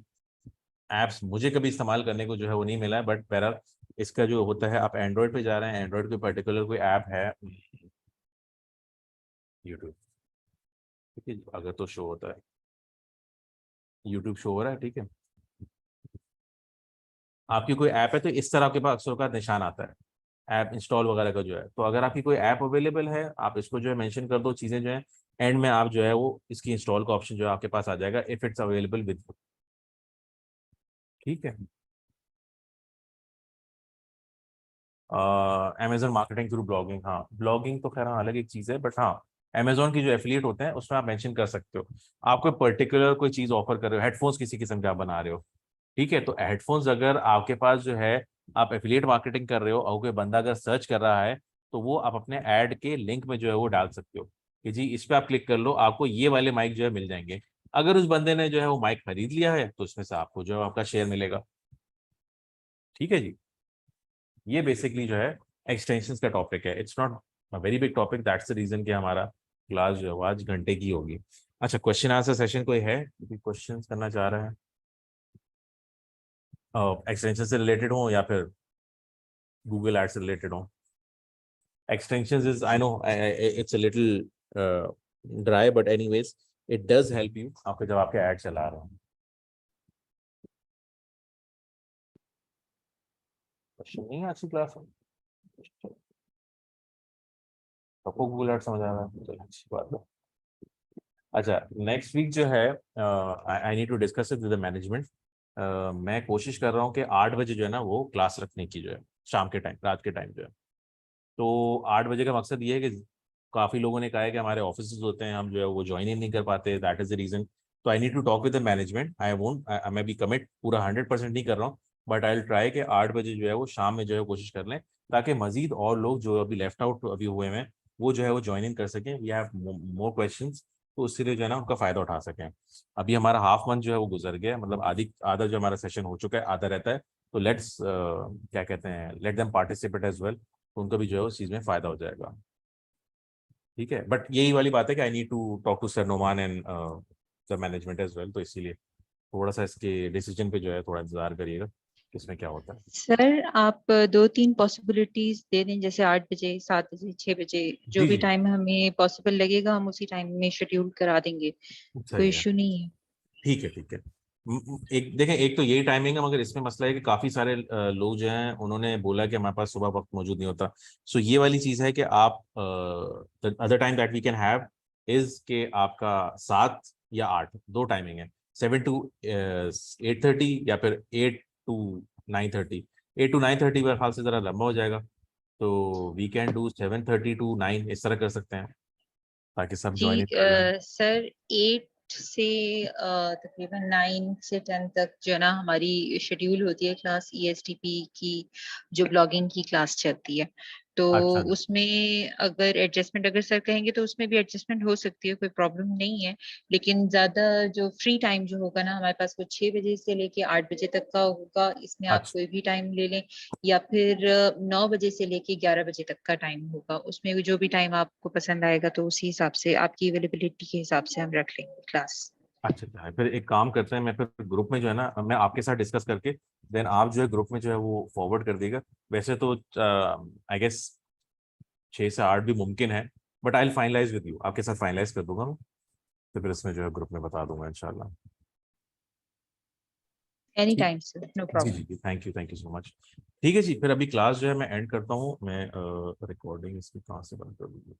S1: एप्स मुझे कभी इस्तेमाल करने को जो है वो नहीं मिला है, बट बहरहाल इसका जो होता है, आप एंड्रॉइड पे जा रहे हैं, एंड्रॉइड कोई पर्टिकुलर कोई ऐप है, यूट्यूब, ठीक है, अगर तो शो होता है, यूट्यूब शो हो रहा है, ठीक है, आपकी कोई ऐप है तो इस तरह आपके पास अक्षरों का निशान आता है ऐप इंस्टॉल वगैरह का जो है। तो अगर आपकी कोई ऐप अवेलेबल है, आप इसको जो है मेंशन कर दो, चीजें जो है एंड में आप जो है वो इसकी इंस्टॉल का ऑप्शन जो है आपके पास आ जाएगा, इफ इट्स अवेलेबल विद। ठीक है, अमेजन मार्केटिंग थ्रू ब्लॉगिंग, हाँ ब्लॉगिंग तो खैर हाँ अलग एक चीज़ है, बट हाँ अमेजोन की जो एफिलिएट होते हैं उसमें आप मेंशन कर सकते हो। आप कोई पर्टिकुलर कोई चीज़ ऑफर कर रहे हो, हेडफोन्स किसी किस्म के आप बना रहे हो, ठीक है, तो हेडफोन्स अगर आपके पास जो है आप एफिलिएट मार्केटिंग कर रहे हो और कोई बंदा अगर सर्च कर रहा है तो वो आप अपने ऐड के लिंक में जो है वो डाल सकते हो कि जी इस पे आप क्लिक कर लो, आपको ये वाले माइक जो है मिल जाएंगे। अगर उस बंदे ने जो है वो माइक खरीद लिया है तो उसमें से आपको जो है आपका शेयर मिलेगा। ठीक है जी, ये बेसिकली जो है एक्सटेंशंस का टॉपिक है। It's not a very big topic, that's the reason कि हमारा क्लास जो है आज घंटे की होगी। अच्छा, क्वेश्चन आंसर सेशन कोई है, क्वेश्चन करना चाह रहे हैं एक्सटेंशन से रिलेटेड हो या फिर गूगल एड से रिलेटेड हो? Extensions is, I know, it's a little dry, but anyways, it does help you आपके जब आपके ad चला रहे हैं। क्वेश्चन नहीं है अच्छी क्लास में, सबको गूगल एड समझ आ रहा है, चलो अच्छी बात है। अच्छा, नेक्स्ट वीक जो है I need to discuss it with the management. मैं कोशिश कर रहा हूँ कि 8 बजे जो है ना वो क्लास रखने की, जो है शाम के टाइम, रात के टाइम जो है। तो 8 बजे का मकसद ये है कि काफ़ी लोगों ने कहा है कि हमारे ऑफिस होते हैं, हम जो है वो ज्वाइन इन नहीं कर पाते, दैट इज द रीज़न। तो I need to talk with the management. I won't, मैं भी कमिट पूरा 100% नहीं कर रहा हूँ, बट आई विल ट्राई कि 8 बजे जो है वो शाम में जो है कोशिश कर लें, ताकि मजीद और लोग जो अभी लेफ्ट आउट अभी हुए हैं वो जो है वो ज्वाइन इन कर सकें। वी हैव मोर क्वेश्चन, तो उससे जो है ना उनका फ़ायदा उठा सकें। अभी हमारा हाफ मंथ जो है वो गुजर गया, मतलब आधा जो हमारा सेशन हो चुका है, आधा रहता है। तो लेट्स क्या कहते हैं, let them participate as well, तो उनको भी जो है उस चीज़ में फ़ायदा हो जाएगा। ठीक है, बट यही वाली बात है कि I need to talk to sir Noman and the management as well, तो इसीलिए थोड़ा सा इसके डिसीजन पे जो है थोड़ा इंतजार करिएगा कि इसमें क्या होता है।
S4: सर आप 2-3 पॉसिबिलिटीज दे दें, जैसे 8 बजे, 7 बजे, 6 बजे, जो
S1: जी
S4: भी
S1: जी,
S4: टाइम हमें पॉसिबल लगेगा हम उसी टाइम में शेड्यूल करा देंगे, कोई
S1: सही है,
S4: इशू नहीं है।
S1: ठीक है ठीक है। एक देखें, एक तो यही टाइमिंग है, मगर इसमें मसला है कि काफ़ी सारे लोग जो हैं उन्होंने बोला कि हमारे पास सुबह वक्त मौजूद नहीं होता। सो ये वाली चीज़ है कि आप other time that we can have is के आपका 7 या 8 दो टाइमिंग है, 7 to 8:30 या फिर 8 to 9:30। 8 to 9:30 मेरे ख्याल से ज़रा लंबा हो जाएगा, तो वी कैन डू 7:30 to 9, इस तरह कर सकते हैं ताकि सब ज्वाइन
S4: जी
S1: इन कर लें।
S4: सर 8 से तकरीबन 9 से 10 तक जो है ना हमारी शेड्यूल होती है क्लास, ESTP की जो ब्लॉगिंग की क्लास चलती है, तो
S1: अच्छा जी,
S4: उसमें अगर एडजस्टमेंट, अगर सर कहेंगे तो उसमें भी एडजस्टमेंट हो सकती है, कोई प्रॉब्लम नहीं है। लेकिन ज्यादा जो फ्री टाइम जो होगा ना हमारे पास वो 6 बजे से लेके 8 बजे तक का होगा, इसमें आप
S1: अच्छा
S4: कोई भी टाइम ले लें, या फिर 9 बजे से लेके 11 बजे तक का टाइम होगा, उसमें भी जो भी टाइम आपको पसंद आएगा तो उसी हिसाब से आपकी अवेलेबिलिटी के हिसाब से हम रख लेंगे क्लास।
S1: अच्छा अच्छा है। फिर एक काम करते हैं, मैं फिर ग्रुप में जो है ना मैं आपके साथ डिस्कस करके देन आप जो है ग्रुप में जो है वो फॉरवर्ड कर देगा। वैसे तो आई गेस 6 से 8 भी मुमकिन है, but I will finalise with you, आपके साथ फाइनलाइज कर दूंगा मैं, तो फिर इसमें जो है ग्रुप में बता दूंगा इंशाल्लाह।
S4: एनी
S1: ठीक,
S4: टाइम सर, नो
S1: जी
S4: प्रॉब्लम।
S1: जी जी, थैंक यू सो मच। ठीक है जी, फिर अभी क्लास जो है मैं एंड करता हूँ। मैं रिकॉर्डिंग इसकी कहाँ से बंद कर दूँगी?